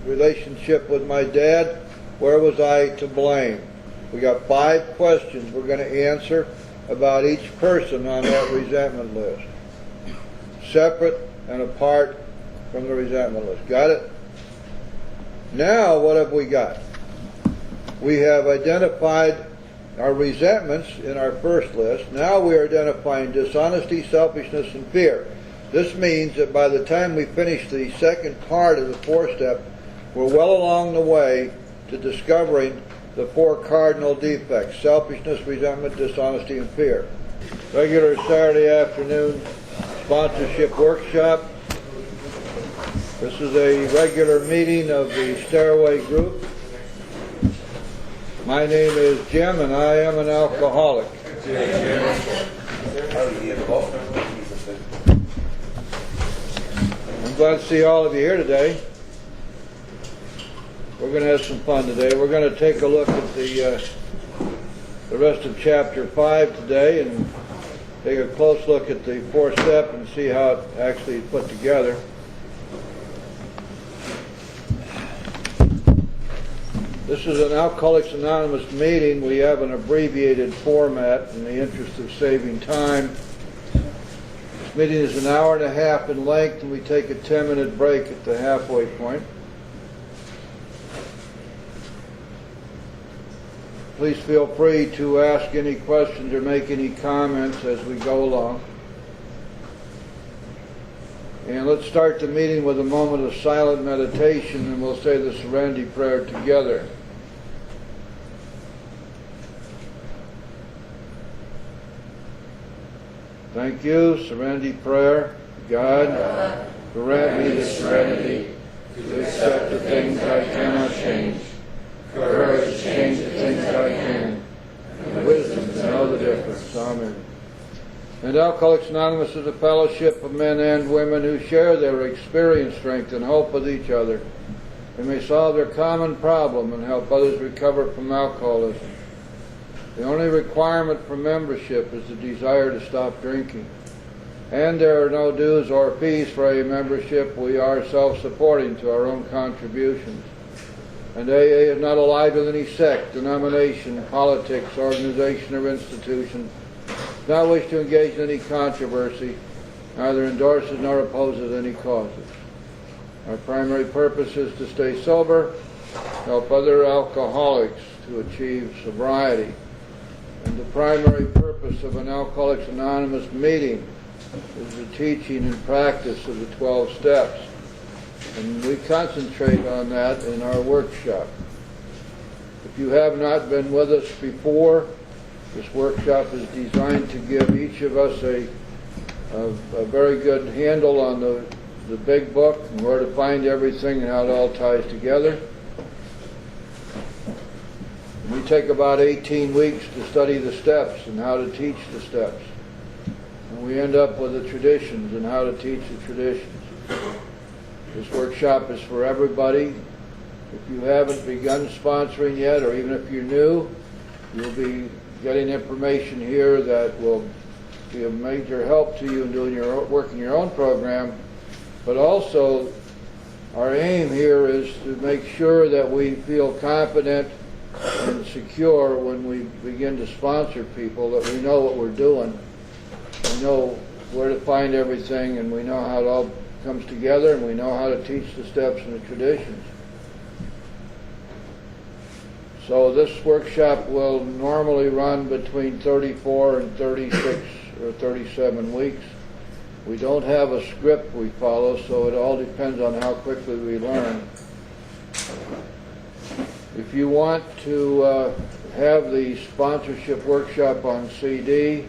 relationship with my dad, where was I to blame? We got 5 questions we're going to answer about each person on that resentment list. Separate and apart from the resentment list. Got it? Now what have we got? We have identified our resentments in our first list. Now we are identifying dishonesty, selfishness, and fear. This means that by the time we finish the second part of the 4-step, we're well along the way to discovering the 4 cardinal defects: selfishness, resentment, dishonesty, and fear. Regular Saturday afternoon sponsorship workshop. This is a regular meeting of the Stairway Group. My name is Jim, and I am an alcoholic. I'm glad to see all of you here today. We're going to have some fun today. We're going to take a look at the rest of Chapter 5 today and take a close look at the 4th step and see how it actually is put together. This is an Alcoholics Anonymous meeting. We have an abbreviated format in the interest of saving time. This meeting is an hour and a half in length, and we take a 10-minute break at the halfway point. Please feel free to ask any questions or make any comments as we go along. And let's start the meeting with a moment of silent meditation, and we'll say the Serenity Prayer together. Thank you. Serenity Prayer. God, grant me the serenity to accept the things I cannot change, courage to change the things I can, and wisdom to know the difference. Amen. And Alcoholics Anonymous is a fellowship of men and women who share their experience, strength, and hope with each other. They may solve their common problem and help others recover from alcoholism. The only requirement for membership is the desire to stop drinking. And there are no dues or fees for a membership. We are self-supporting to our own contributions. And AA is not allied with any sect, denomination, politics, organization, or institution. Does not wish to engage in any controversy, neither endorses nor opposes any causes. Our primary purpose is to stay sober, help other alcoholics to achieve sobriety. And the primary purpose of an Alcoholics Anonymous meeting is the teaching and practice of the 12 steps. And we concentrate on that in our workshop. If you have not been with us before, this workshop is designed to give each of us a very good handle on the big book and where to find everything and how it all ties together. We take about 18 weeks to study the steps and how to teach the steps. And we end up with the traditions and how to teach the traditions. This workshop is for everybody. If you haven't begun sponsoring yet, or even if you're new, you'll be getting information here that will be a major help to you in doing working your own program. But also, our aim here is to make sure that we feel confident and secure when we begin to sponsor people, that we know what we're doing we know where to find everything, and we know how it all comes together, and we know how to teach the steps and the traditions. So this workshop will normally run between 34 and 36 or 37 weeks. We don't have a script we follow, so it all depends on how quickly we learn. If you want to have the sponsorship workshop on CD,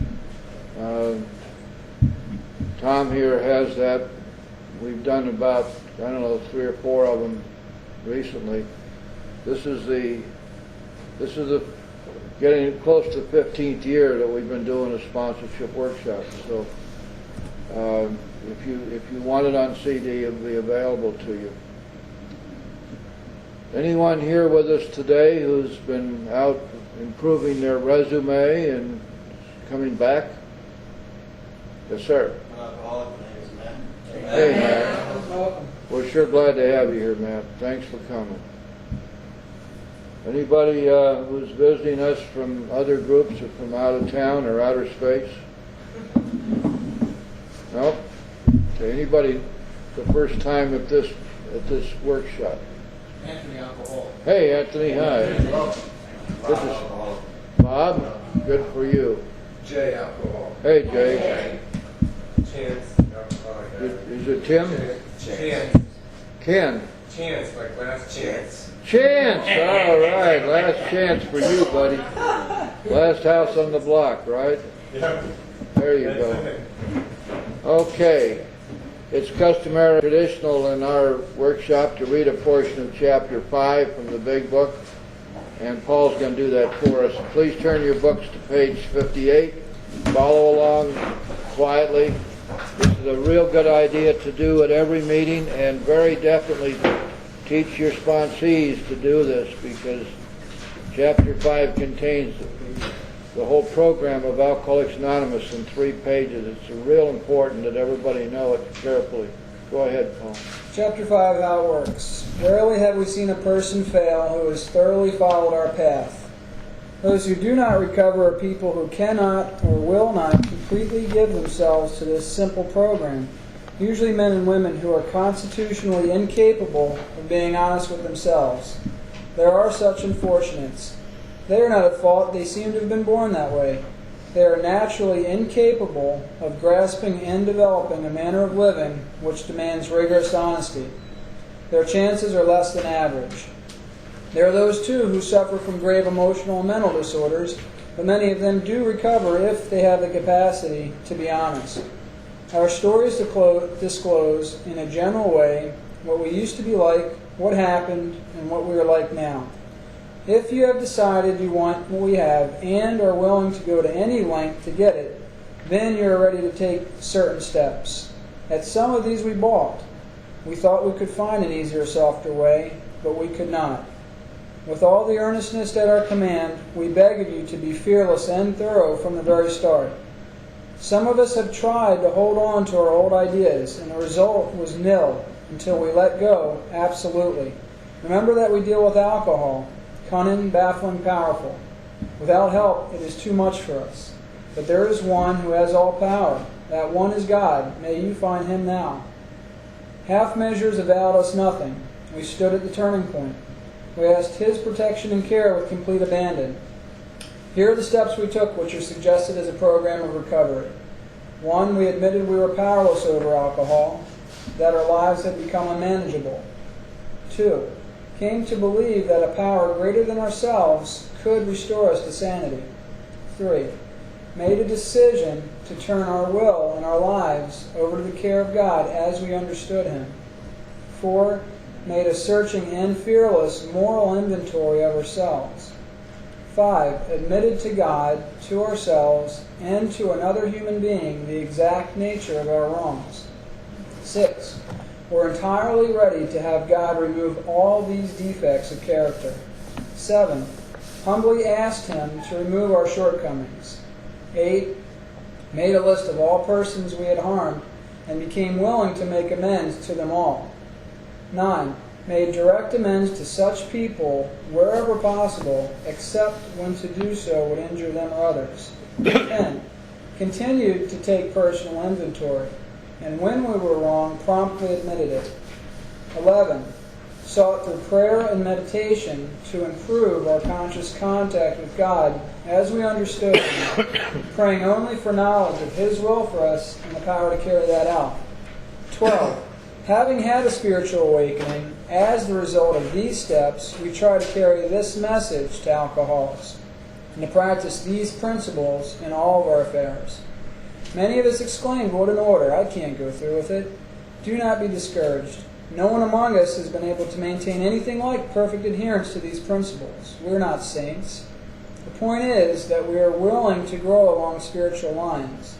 Tom here has that. We've done about, I don't know, 3 or 4 of them recently. This is the getting close to the 15th year that we've been doing a sponsorship workshop. So if you want it on CD, it'll be available to you. Anyone here with us today who's been out improving their resume and coming back? Yes, sir. Hey, Matt. We're sure glad to have you here, Matt. Thanks for coming. Anybody who's visiting us from other groups or from out of town or outer space? No? Okay, anybody the first time at this workshop? Anthony Alcohol. Hey, Anthony, hi. Good to see Bob, good for you. Jay Alcohol. Hey, Jay. Chance. Is it Tim? Chance. Ken. Chance, like last chance. Chance! All right, last chance for you, buddy. Last house on the block, right? Yeah. There you go. Okay. It's customary traditional in our workshop to read a portion of chapter 5 from the big book, and Paul's going to do that for us. Please turn your books to page 58. Follow along quietly. This is a real good idea to do at every meeting, and very definitely teach your sponsees to do this, because chapter 5 contains the whole program of Alcoholics Anonymous in 3 pages. It's real important that everybody know it carefully. Go ahead, Paul. Chapter 5, how it works. Rarely have we seen a person fail who has thoroughly followed our path. Those who do not recover are people who cannot or will not completely give themselves to this simple program. Usually men and women who are constitutionally incapable of being honest with themselves. There are such unfortunates. They are not at fault, they seem to have been born that way. They are naturally incapable of grasping and developing a manner of living which demands rigorous honesty. Their chances are less than average. There are those, too, who suffer from grave emotional and mental disorders, but many of them do recover if they have the capacity to be honest. Our stories disclose, in a general way, what we used to be like, what happened, and what we are like now. If you have decided you want what we have and are willing to go to any length to get it, then you are ready to take certain steps. At some of these we balked. We thought we could find an easier, softer way, but we could not. With all the earnestness at our command, we beg of you to be fearless and thorough from the very start. Some of us have tried to hold on to our old ideas, and the result was nil until we let go absolutely. Remember that we deal with alcohol, cunning, baffling, powerful. Without help, it is too much for us. But there is one who has all power. That one is God. May you find him now. Half measures availed us nothing. We stood at the turning point. We asked his protection and care with complete abandon. Here are the steps we took, which are suggested as a program of recovery. 1, we admitted we were powerless over alcohol, that our lives had become unmanageable. 2, came to believe that a power greater than ourselves could restore us to sanity. 3, made a decision to turn our will and our lives over to the care of God as we understood him. 4, made a searching and fearless moral inventory of ourselves. 5, admitted to God, to ourselves, and to another human being the exact nature of our wrongs. 6, we're entirely ready to have God remove all these defects of character. 7, humbly asked him to remove our shortcomings. 8, made a list of all persons we had harmed and became willing to make amends to them all. 9, made direct amends to such people wherever possible, except when to do so would injure them or others. 10, continued to take personal inventory, and when we were wrong, promptly admitted it. 11. Sought through prayer and meditation to improve our conscious contact with God as we understood Him, praying only for knowledge of His will for us and the power to carry that out. 12. Having had a spiritual awakening, as the result of these steps, we try to carry this message to alcoholics and to practice these principles in all of our affairs. Many of us exclaimed, "What an order! I can't go through with it." Do not be discouraged. No one among us has been able to maintain anything like perfect adherence to these principles. We're not saints. The point is that we are willing to grow along spiritual lines.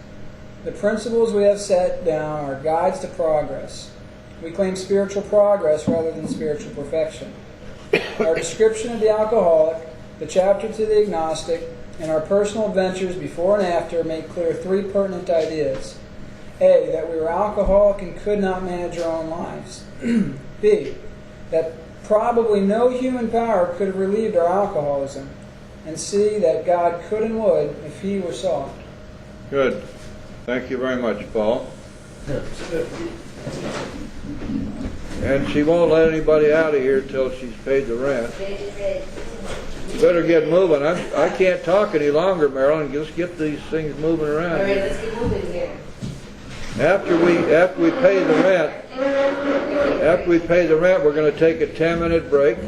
The principles we have set down are guides to progress. We claim spiritual progress rather than spiritual perfection. Our description of the alcoholic, the chapter to the agnostic, and our personal adventures before and after make clear three pertinent ideas. A, that we were alcoholic and could not manage our own lives. B, that probably no human power could have relieved our alcoholism. And C, that God could and would if He were sought. Good. Thank you very much, Paul. And she won't let anybody out of here till she's paid the rent. You better get moving. I can't talk any longer, Marilyn. Just get these things moving around. All right, let's get moving here. After we pay the rent, we're going to take a 10-minute break.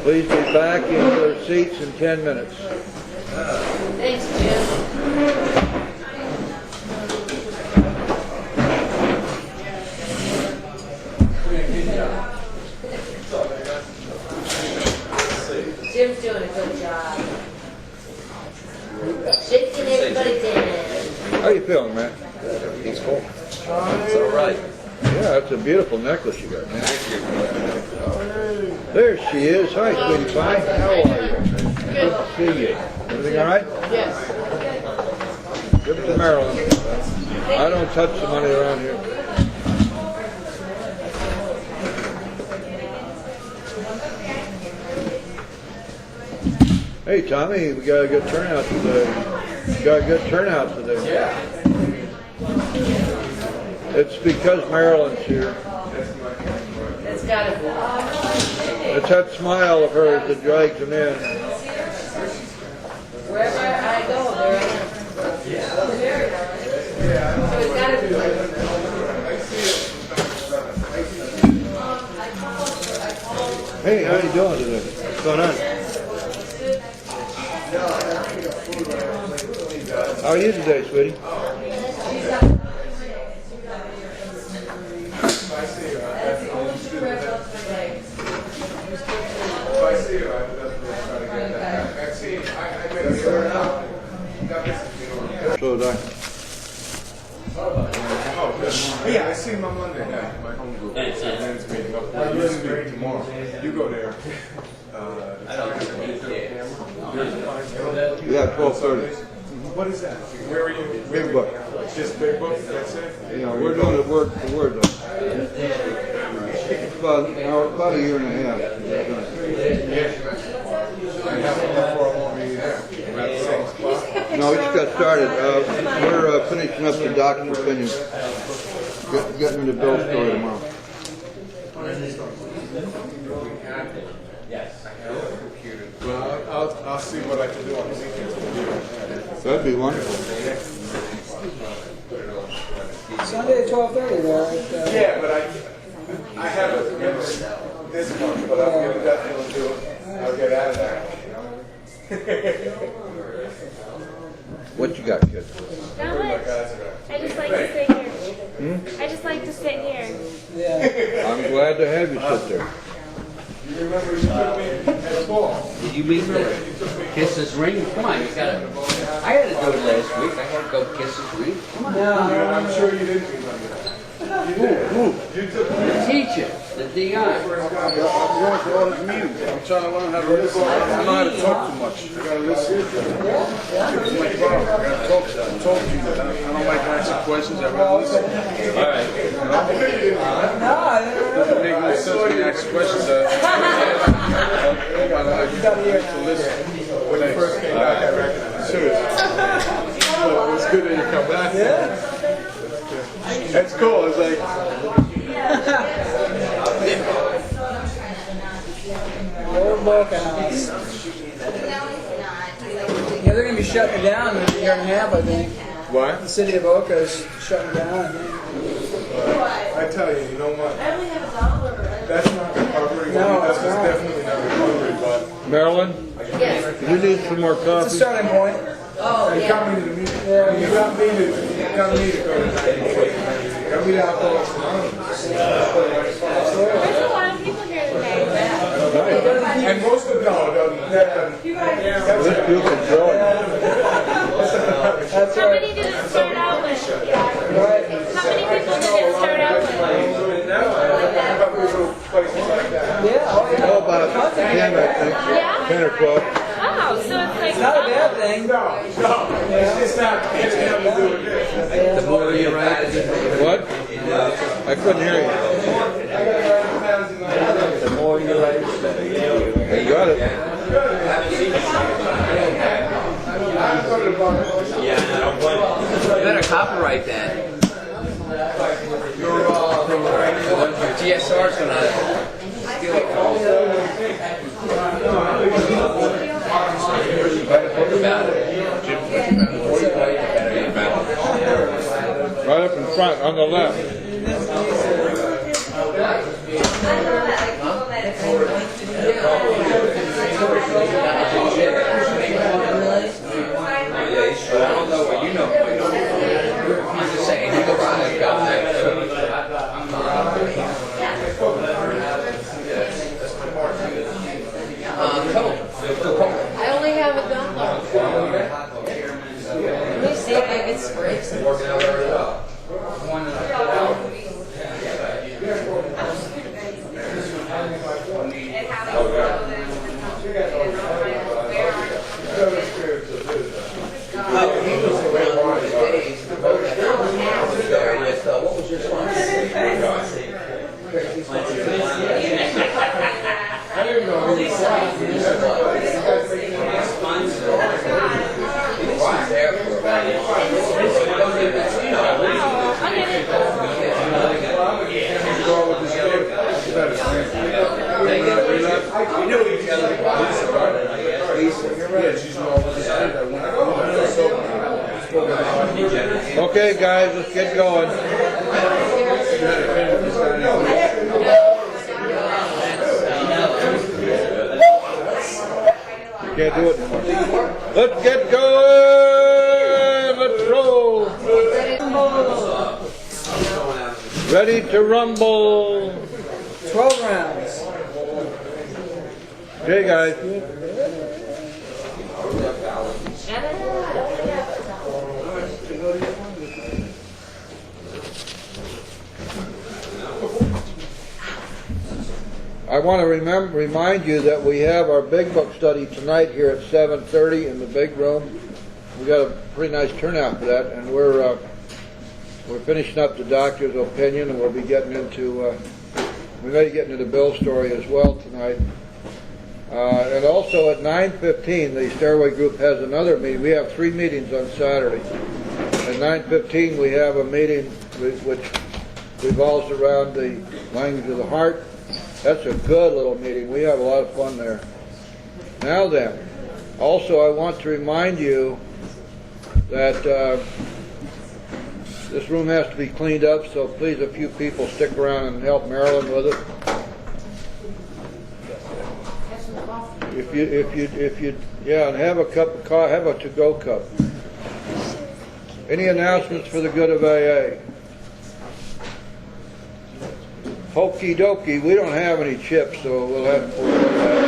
Please be back in your seats in 10 minutes. Thanks, Jim. Jim's doing a good job. Shaking everybody's hand. How you feeling, man? Everything's cool. It's all right. Yeah, that's a beautiful necklace you got, man. There she is. Hi, sweetie pie. How are you? Good to see you. Everything all right? Yes. Give it to Marilyn. I don't touch the money around here. Hey, Tommy, we got a good turnout today. Yeah. It's because Marilyn's here. That's gotta be. It's that smile of hers that drags them in. Wherever I go, there I am. So it's gotta be. Hey, how you doing today? What's going on? How are you today, sweetie? So did I. Yeah, I see him on Monday night, my home group. It's a men's meeting. We're meeting tomorrow. You go there. Yeah, 12:30. What is that? Where are you? Big book. Just big book, that's it? You know, we're doing it word for word, though. About a year and a half. And how far along are you there? About the same spot? No, we just got started. We're finishing up the doctor's opinion. Getting into Bill's story tomorrow. Well, I'll see what I can do on the weekends for you. That'd be wonderful. Sunday at 12:30 there. Yeah, but I haven't missed this month, but I'm gonna definitely do it. I'll get out of there. What you got, kid? Not much. I just like to sit here. I just like to sit here. Yeah. I'm glad to have you sit there. You remember you took me at a ball? Did you meet the kiss his ring? Come on, you got it. I had to do it last week. I had to go kiss his ring. Come on. No. I'm sure you didn't remember that. You did. You took me. The teacher, the DI. I'm going for all his meetings. I'm trying to learn how to listen. I don't know how to talk too much. I gotta listen. It's my problem. I gotta talk to you. I don't like answering questions. I rather listen. All right. No, Doesn't make no sense when you ask questions. All my life, you got to to listen. When you first came back, I recognized you. Serious. Well, it's good to It's cool. It's like, Old Boca House. Yeah, they're going to be shutting down in a year and a half, I think. what? The city of Boca is shutting down, I think. I tell you, you know what? I only have $1. That's not recovery. No, That's it's not. definitely not recovery, but Marilyn, Yes. you need some more It's a coffee? starting point. Oh, you yeah. got me to the meeting. You got me to go to 98. Got me to Alcoholics Anonymous. There's a lot of people here today. And most of them, You can join. That's How right. many did it start out with? Right. How many people did it start out with? Yeah, oh yeah. How about 10, I think? Yeah? 10 or 12. Oh, so it's like It's not a bad thing. no, it's not. It's nothing to do with this. The more you write, What? I couldn't hear you. the more you write, the better. You got it. You better copyright that. Your GSR's gonna steal it. Write a book about it. Right up in front, on the left. Yeah, he's sure. I don't know what you know. I'm just saying, he's a riot guy. I only have $1. Let me see if I can scrape some. Oh, he was around one of the days. I was there with, what was your Okay, guys, let's get going. You can't do it anymore. Let's get going. Let's roll. Ready to rumble. 12 rounds. Okay, guys. I want to remind you that we have our big book study tonight here at 7:30 in the big room. We got a pretty nice turnout for that, and we're finishing up the doctor's opinion, and we'll be getting into we may get into the Bill story as well tonight. And also at 9:15, the Stairway Group has another meeting. We have 3 meetings on Saturday. At 9:15, we have a meeting which revolves around the language of the heart. That's a good little meeting. We have a lot of fun there. Now then, also I want to remind you that this room has to be cleaned up, so please, a few people stick around and help Marilyn with it. If you, yeah, and have a cup of coffee, have a to-go cup. Any announcements for the good of AA? Hokey dokey, we don't have any chips, so we'll have to worry about that.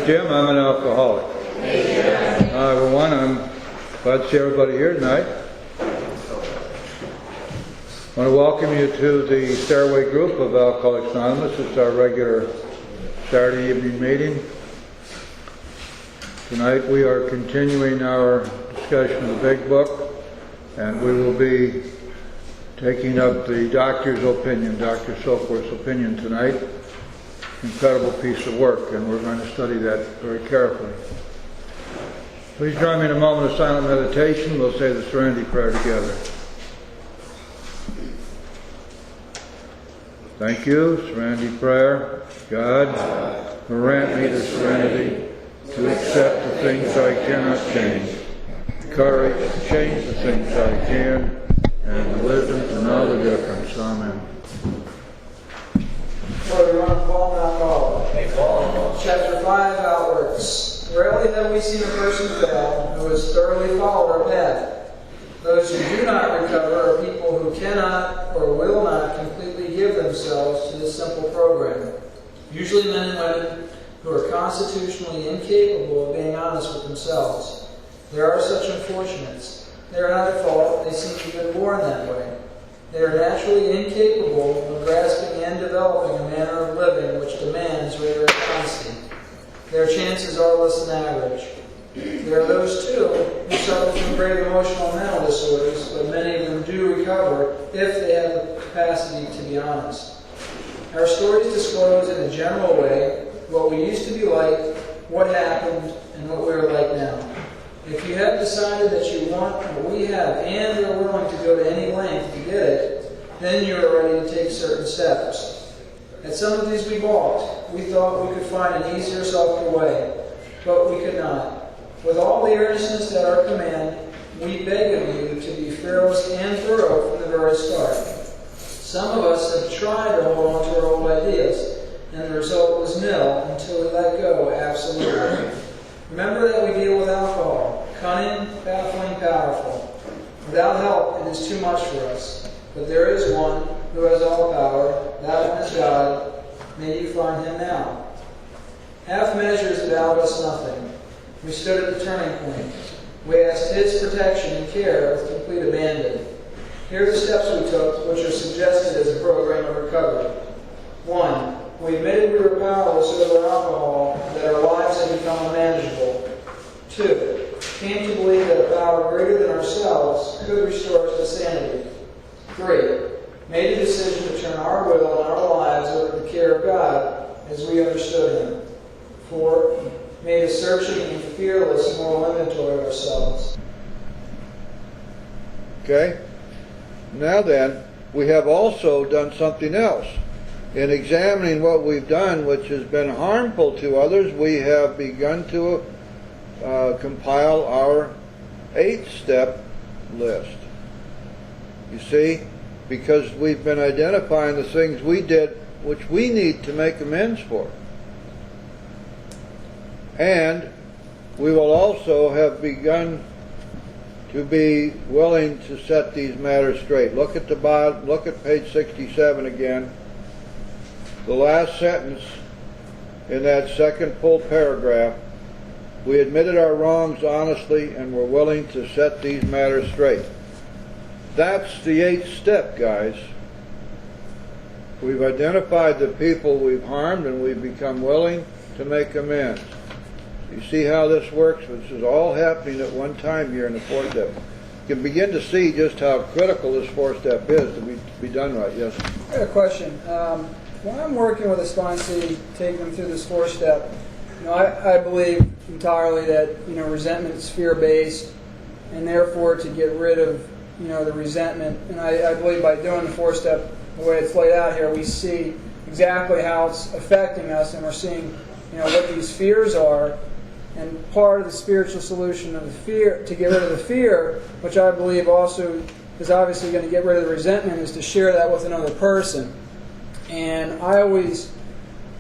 Jim. I'm an alcoholic. Hi, everyone. I'm glad to see everybody here tonight. I want to welcome you to the Stairway Group of Alcoholics Anonymous. It's our regular Saturday evening meeting. Tonight we are continuing our discussion of the Big Book, and we will be taking up the doctor's opinion, Dr. Silkworth's opinion tonight. Incredible piece of work, and we're going to study that very carefully. Please join me in a moment of silent meditation. We'll say the Serenity Prayer together. Thank you. Serenity Prayer. God, grant me the serenity to accept the things I cannot change, the courage to change the things I can, and the wisdom to know the difference. Amen. Lord, we want to call now. Chapter 5, Outworks. Rarely have we seen a person fail who has thoroughly followed our path. Those who do not recover are people who cannot or will not completely give themselves to this simple program. Usually men and women who are constitutionally incapable of being honest with themselves. There are such unfortunates. They are not at fault. They seem to have been born that way. They are naturally incapable of grasping and developing a manner of living which demands rigorous honesty. Their chances are less than average. There are those, too, who suffer from grave emotional and mental disorders, but many of them do recover if they have the capacity to be honest. Our stories disclose in a general way what we used to be like, what happened, and what we are like now. If you have decided that you want what we have and are willing to go to any length to get it, then you are ready to take certain steps. At some of these we balked. We thought we could find an easier, softer way, but we could not. With all the earnestness at our command, we beg of you to be fearless and thorough from the very start. Some of us have tried to hold on to our old ideas, and the result was nil until we let go absolutely. Remember that we deal with alcohol, cunning, baffling, powerful. Without help, it is too much for us. But there is one who has all power. That one is God. May you find him now. Half measures availed us nothing. We stood at the turning point. We asked his protection and care with complete abandon. Here are the steps we took, which are suggested as a program of recovery. 1. We admitted we were powerless over alcohol, that our lives had become unmanageable. 2. Came to believe that a power greater than ourselves could restore us to sanity. 3. Made a decision to turn our will and our lives over to the care of God as we understood him. 4. Made a searching and fearless moral inventory of ourselves. Okay? Now then, we have also done something else. In examining what we've done, which has been harmful to others, we have begun to compile our 8-step list. You see? Because we've been identifying the things we did which we need to make amends for. And we will also have begun to be willing to set these matters straight. Look at the bottom, look at page 67 again. The last sentence in that second full paragraph, we admitted our wrongs honestly and were willing to set these matters straight. That's the 8th step, guys. We've identified the people we've harmed and we've become willing to make amends. You see how this works? This is all happening at one time here in the 4th step. You can begin to see just how critical this 4th step is to be done right. Yes? I have a question. When I'm working with a sponsee, taking them through this 4th step, I believe entirely that resentment is fear-based, and therefore to get rid of the resentment. And I believe by doing the 4th step the way it's laid out here, we see exactly how it's affecting us, and we're seeing what these fears are. And part of the spiritual solution of the fear, to get rid of the fear, which I believe also is obviously going to get rid of the resentment, is to share that with another person. And I always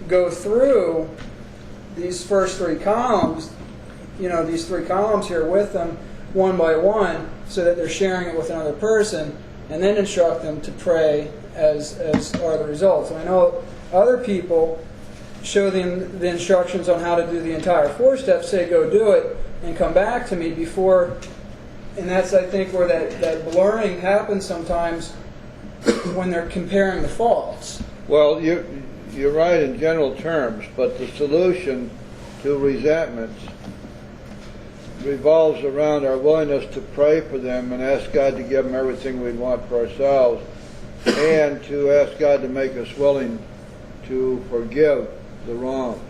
go through these first 3 columns, these 3 columns here with them one by one, so that they're sharing it with another person, and then instruct them to pray as are the results. And I know other people show them the instructions on how to do the entire 4 steps, say go do it, and come back to me before. And that's, I think, where that blurring happens sometimes when they're comparing the faults. Well, you're right in general terms, but the solution to resentments revolves around our willingness to pray for them and ask God to give them everything we want for ourselves, and to ask God to make us willing to forgive the wrongs.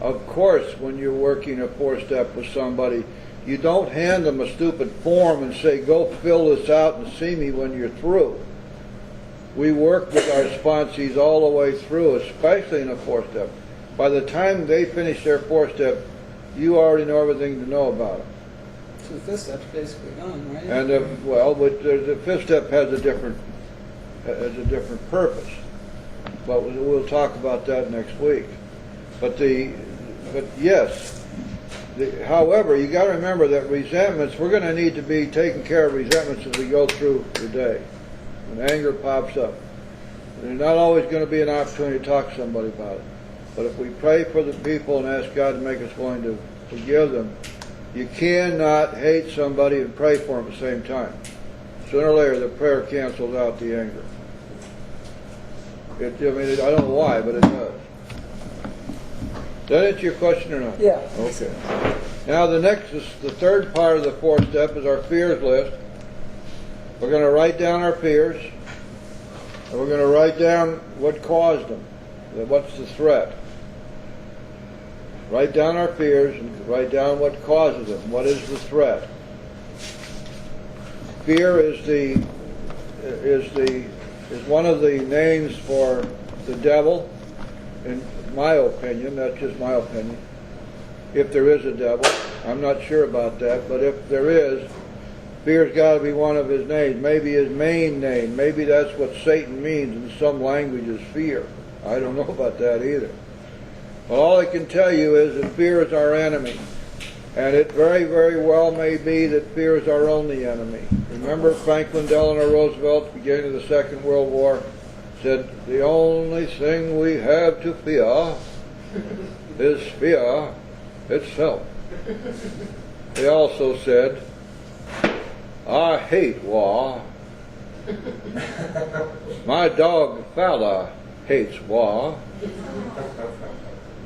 Of course, when you're working a 4-step with somebody, you don't hand them a stupid form and say, go fill this out and see me when you're through. We work with our sponsees all the way through, especially in a 4-step. By the time they finish their 4-step, you already know everything to know about them. So the 5th step's basically done, right? And but the 5th step has a different purpose. But we'll talk about that next week. But yes. However, you got to remember that resentments, we're going to need to be taking care of resentments as we go through the day. When anger pops up, there's not always going to be an opportunity to talk to somebody about it. But if we pray for the people and ask God to make us willing to forgive them, you cannot hate somebody and pray for them at the same time. Sooner or later, the prayer cancels out the anger. I don't know why, but it does. Does that answer your question or not? Yeah. Okay. Now the 3rd part of the 4th step is our fears list. We're going to write down our fears, and we're going to write down what caused them. What's the threat? Write down our fears and write down what causes them. What is the threat? Fear is one of the names for the devil, in my opinion. That's just my opinion. If there is a devil, I'm not sure about that, but if there is, fear's got to be one of his names. Maybe his main name. Maybe that's what Satan means in some languages, fear. I don't know about that either. But all I can tell you is that fear is our enemy. And it very, very well may be that fear is our only enemy. Remember Franklin Delano Roosevelt, beginning of the Second World War, said, the only thing we have to fear is fear itself. He also said, I hate war. My dog Fowler hates war.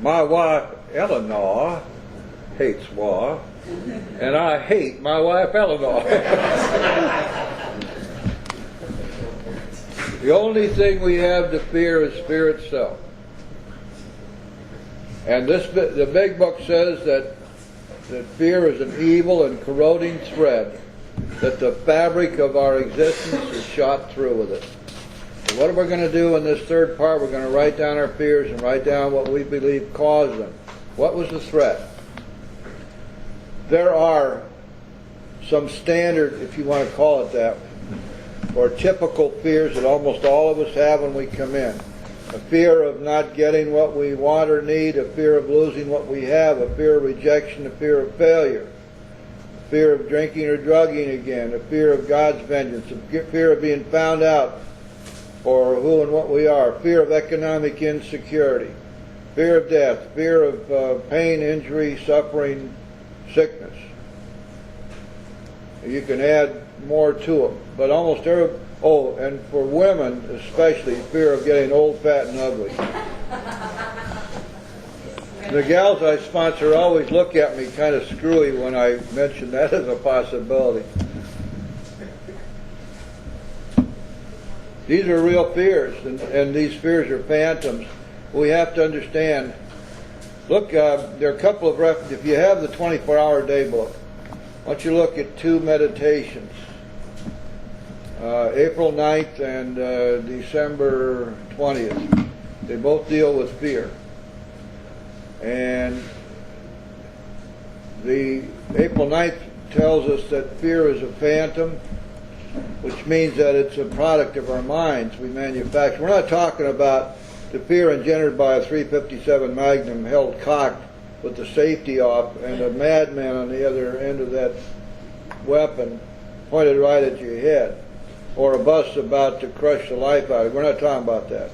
My wife Eleanor hates war. And I hate my wife Eleanor. The only thing we have to fear is fear itself. And the big book says that fear is an evil and corroding thread, that the fabric of our existence is shot through with it. So what we're going to do in this 3rd part, we're going to write down our fears and write down what we believe caused them. What was the threat? There are some standard, if you want to call it that, or typical fears that almost all of us have when we come in. A fear of not getting what we want or need, a fear of losing what we have, a fear of rejection, a fear of failure, a fear of drinking or drugging again, a fear of God's vengeance, a fear of being found out for who and what we are, fear of economic insecurity, fear of death, fear of pain, injury, suffering, sickness. You can add more to them, but almost every, and for women especially, fear of getting old, fat, and ugly. The gals I sponsor always look at me kind of screwy when I mention that as a possibility. These are real fears, and these fears are phantoms. We have to understand. Look, there are a couple of references. If you have the 24-hour day book, why don't you look at 2 meditations, April 9th and December 20th. They both deal with fear. And the April 9th tells us that fear is a phantom, which means that it's a product of our minds we manufacture. We're not talking about the fear engendered by a .357 Magnum held cocked with the safety off and a madman on the other end of that weapon pointed right at your head, or a bus about to crush the life out of you. We're not talking about that.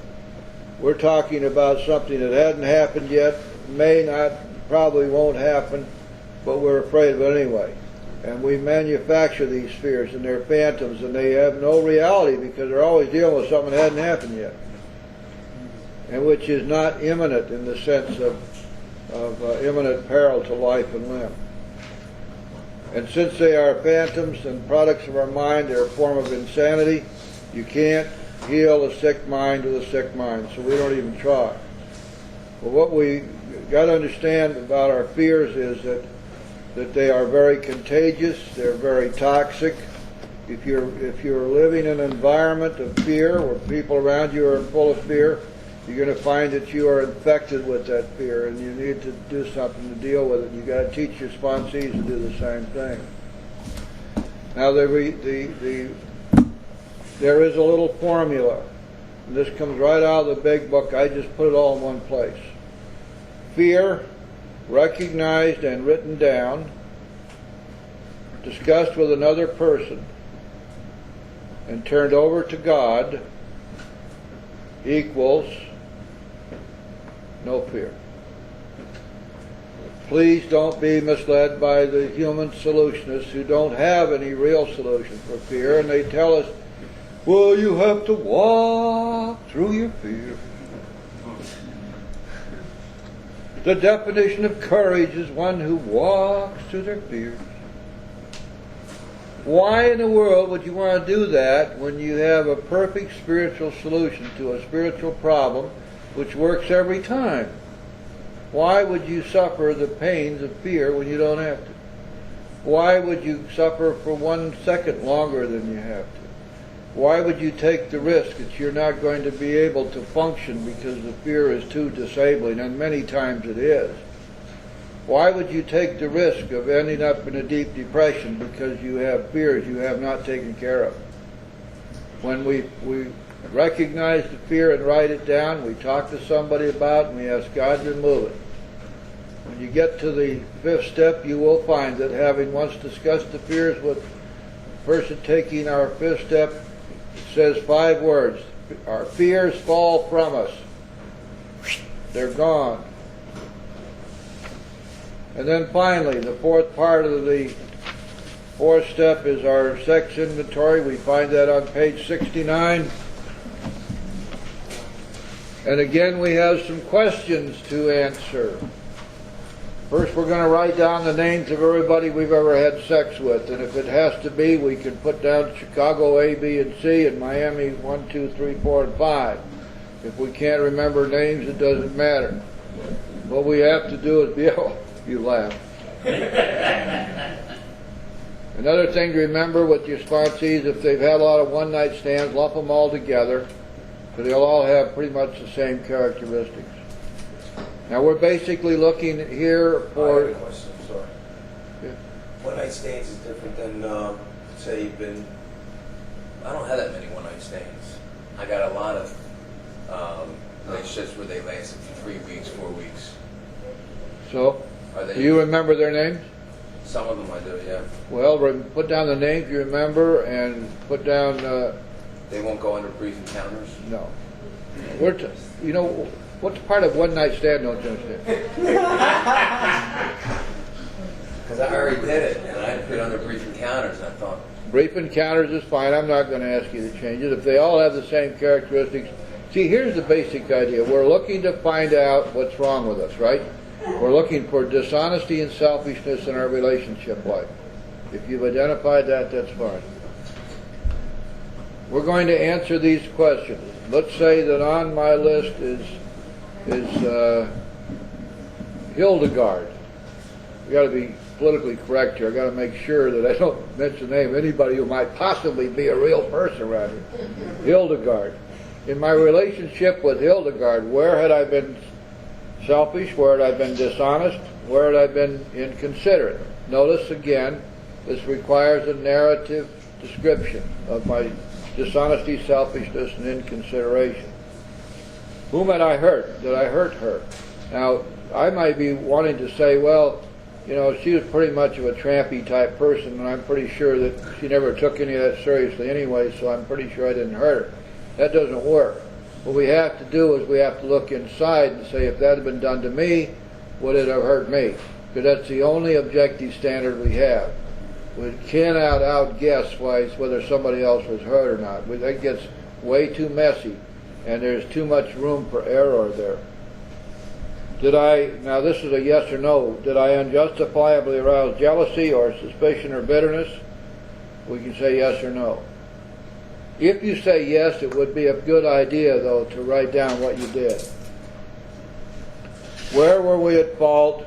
We're talking about something that hasn't happened yet, may not, probably won't happen, but we're afraid of it anyway. And we manufacture these fears, and they're phantoms, and they have no reality because they're always dealing with something that hasn't happened yet, and which is not imminent in the sense of imminent peril to life and limb. And since they are phantoms and products of our mind, they're a form of insanity. You can't heal a sick mind with a sick mind, so we don't even try. But what we got to understand about our fears is that they are very contagious, they're very toxic. If you're living in an environment of fear where people around you are full of fear, you're going to find that you are infected with that fear, and you need to do something to deal with it. You've got to teach your sponsees to do the same thing. Now there is a little formula, and this comes right out of the big book. I just put it all in one place. Fear, recognized and written down, discussed with another person, and turned over to God, equals no fear. Please don't be misled by the human solutionists who don't have any real solution for fear, and they tell us, well, you have to walk through your fear. The definition of courage is one who walks through their fears. Why in the world would you want to do that when you have a perfect spiritual solution to a spiritual problem which works every time? Why would you suffer the pains of fear when you don't have to? Why would you suffer for 1 second longer than you have to? Why would you take the risk that you're not going to be able to function because the fear is too disabling, and many times it is? Why would you take the risk of ending up in a deep depression because you have fears you have not taken care of? When we recognize the fear and write it down, we talk to somebody about it, and we ask God to remove it. When you get to the 5th step, you will find that having once discussed the fears with the person taking our 5th step, it says 5 words. Our fears fall from us. They're gone. And then finally, the 4th part of the 4th step is our sex inventory. We find that on page 69. And again, we have some questions to answer. First, we're going to write down the names of everybody we've ever had sex with. And if it has to be, we can put down Chicago A, B, and C, and Miami 1, 2, 3, 4, and 5. If we can't remember names, it doesn't matter. What we have to do is be able... You laugh. Another thing to remember with your sponsees, if they've had a lot of one-night stands, lump them all together, because they'll all have pretty much the same characteristics. Now we're basically looking here for... I have a question, I'm sorry. Yeah. One-night stands is different than, say you've been... I don't have that many one-night stands. I got a lot of relationships where they lasted for 3 weeks, 4 weeks. So, do you remember their names? Some of them I do, yeah. Well, put down the names you remember, and put down... They won't go under brief encounters? No. You know, what's part of one-night stand, don't you understand? Because I already did it, and I put it under brief encounters, and I thought... Brief encounters is fine. I'm not going to ask you to change it. If they all have the same characteristics... See, here's the basic idea. We're looking to find out what's wrong with us, right? We're looking for dishonesty and selfishness in our relationship life. If you've identified that, that's fine. We're going to answer these questions. Let's say that on my list is Hildegard. I've got to be politically correct here. I've got to make sure that I don't mention the name of anybody who might possibly be a real person around here. Hildegard. In my relationship with Hildegard, where had I been selfish? Where had I been dishonest? Where had I been inconsiderate? Notice again, this requires a narrative description of my dishonesty, selfishness, and inconsideration. Whom had I hurt? Did I hurt her? Now, I might be wanting to say, well, you know, she was pretty much of a trampy type person, and I'm pretty sure that she never took any of that seriously anyway, so I'm pretty sure I didn't hurt her. That doesn't work. What we have to do is we have to look inside and say, if that had been done to me, would it have hurt me? Because that's the only objective standard we have. We cannot outguess whether somebody else was hurt or not. That gets way too messy, and there's too much room for error there. Now this is a yes or no, did I unjustifiably arouse jealousy or suspicion or bitterness? We can say yes or no. If you say yes, it would be a good idea, though, to write down what you did. Where were we at fault?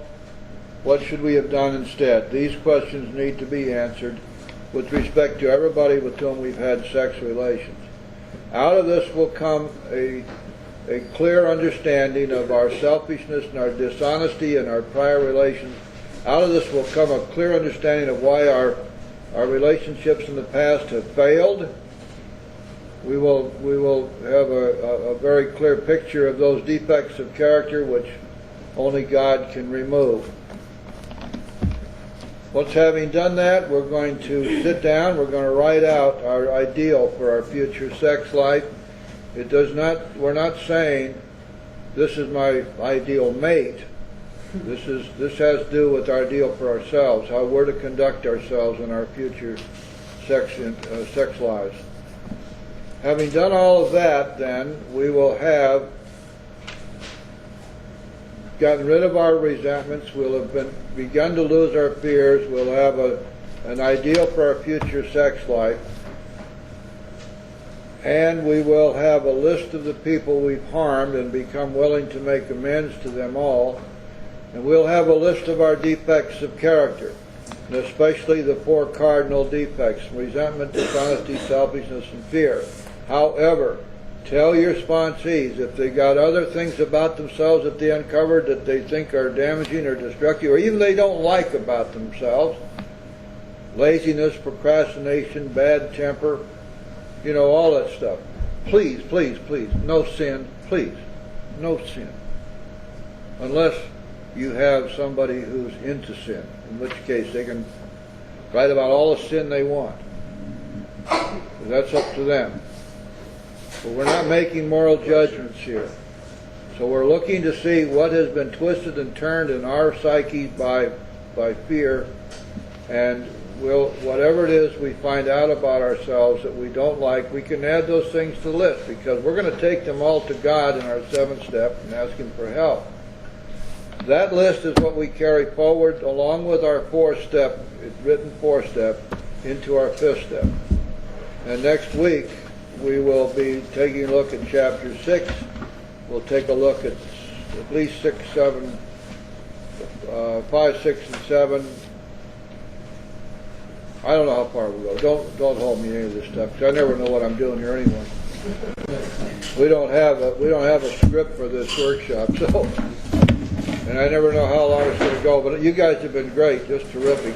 What should we have done instead? These questions need to be answered with respect to everybody with whom we've had sex relations. Out of this will come a clear understanding of our selfishness and our dishonesty in our prior relations. Out of this will come a clear understanding of why our relationships in the past have failed. We will have a very clear picture of those defects of character which only God can remove. Once having done that, we're going to sit down, we're going to write out our ideal for our future sex life. We're not saying this is my ideal mate. This has to do with our ideal for ourselves, how we're to conduct ourselves in our future sex lives. Having done all of that, then, we will have gotten rid of our resentments, we'll have begun to lose our fears, we'll have an ideal for our future sex life, and we will have a list of the people we've harmed and become willing to make amends to them all, and we'll have a list of our defects of character, and especially the 4 cardinal defects: resentment, dishonesty, selfishness, and fear. However, tell your sponsees if they got other things about themselves that they uncovered that they think are damaging or destructive, or even they don't like about themselves, laziness, procrastination, bad temper, all that stuff. Please, please, please, no sin, please, no sin. Unless you have somebody who's into sin, in which case they can write about all the sin they want. That's up to them. But we're not making moral judgments here. So we're looking to see what has been twisted and turned in our psyche by fear, and whatever it is we find out about ourselves that we don't like, we can add those things to the list, because we're going to take them all to God in our 7th step and ask Him for help. That list is what we carry forward along with our 4th step, written 4th step, into our 5th step. And next week, we will be taking a look at chapter 6. We'll take a look at least 5, 6, and 7. I don't know how far we'll go. Don't hold me to any of this stuff, because I never know what I'm doing here anyway. We don't have a script for this workshop, so, and I never know how long it's going to go. But you guys have been great, just terrific.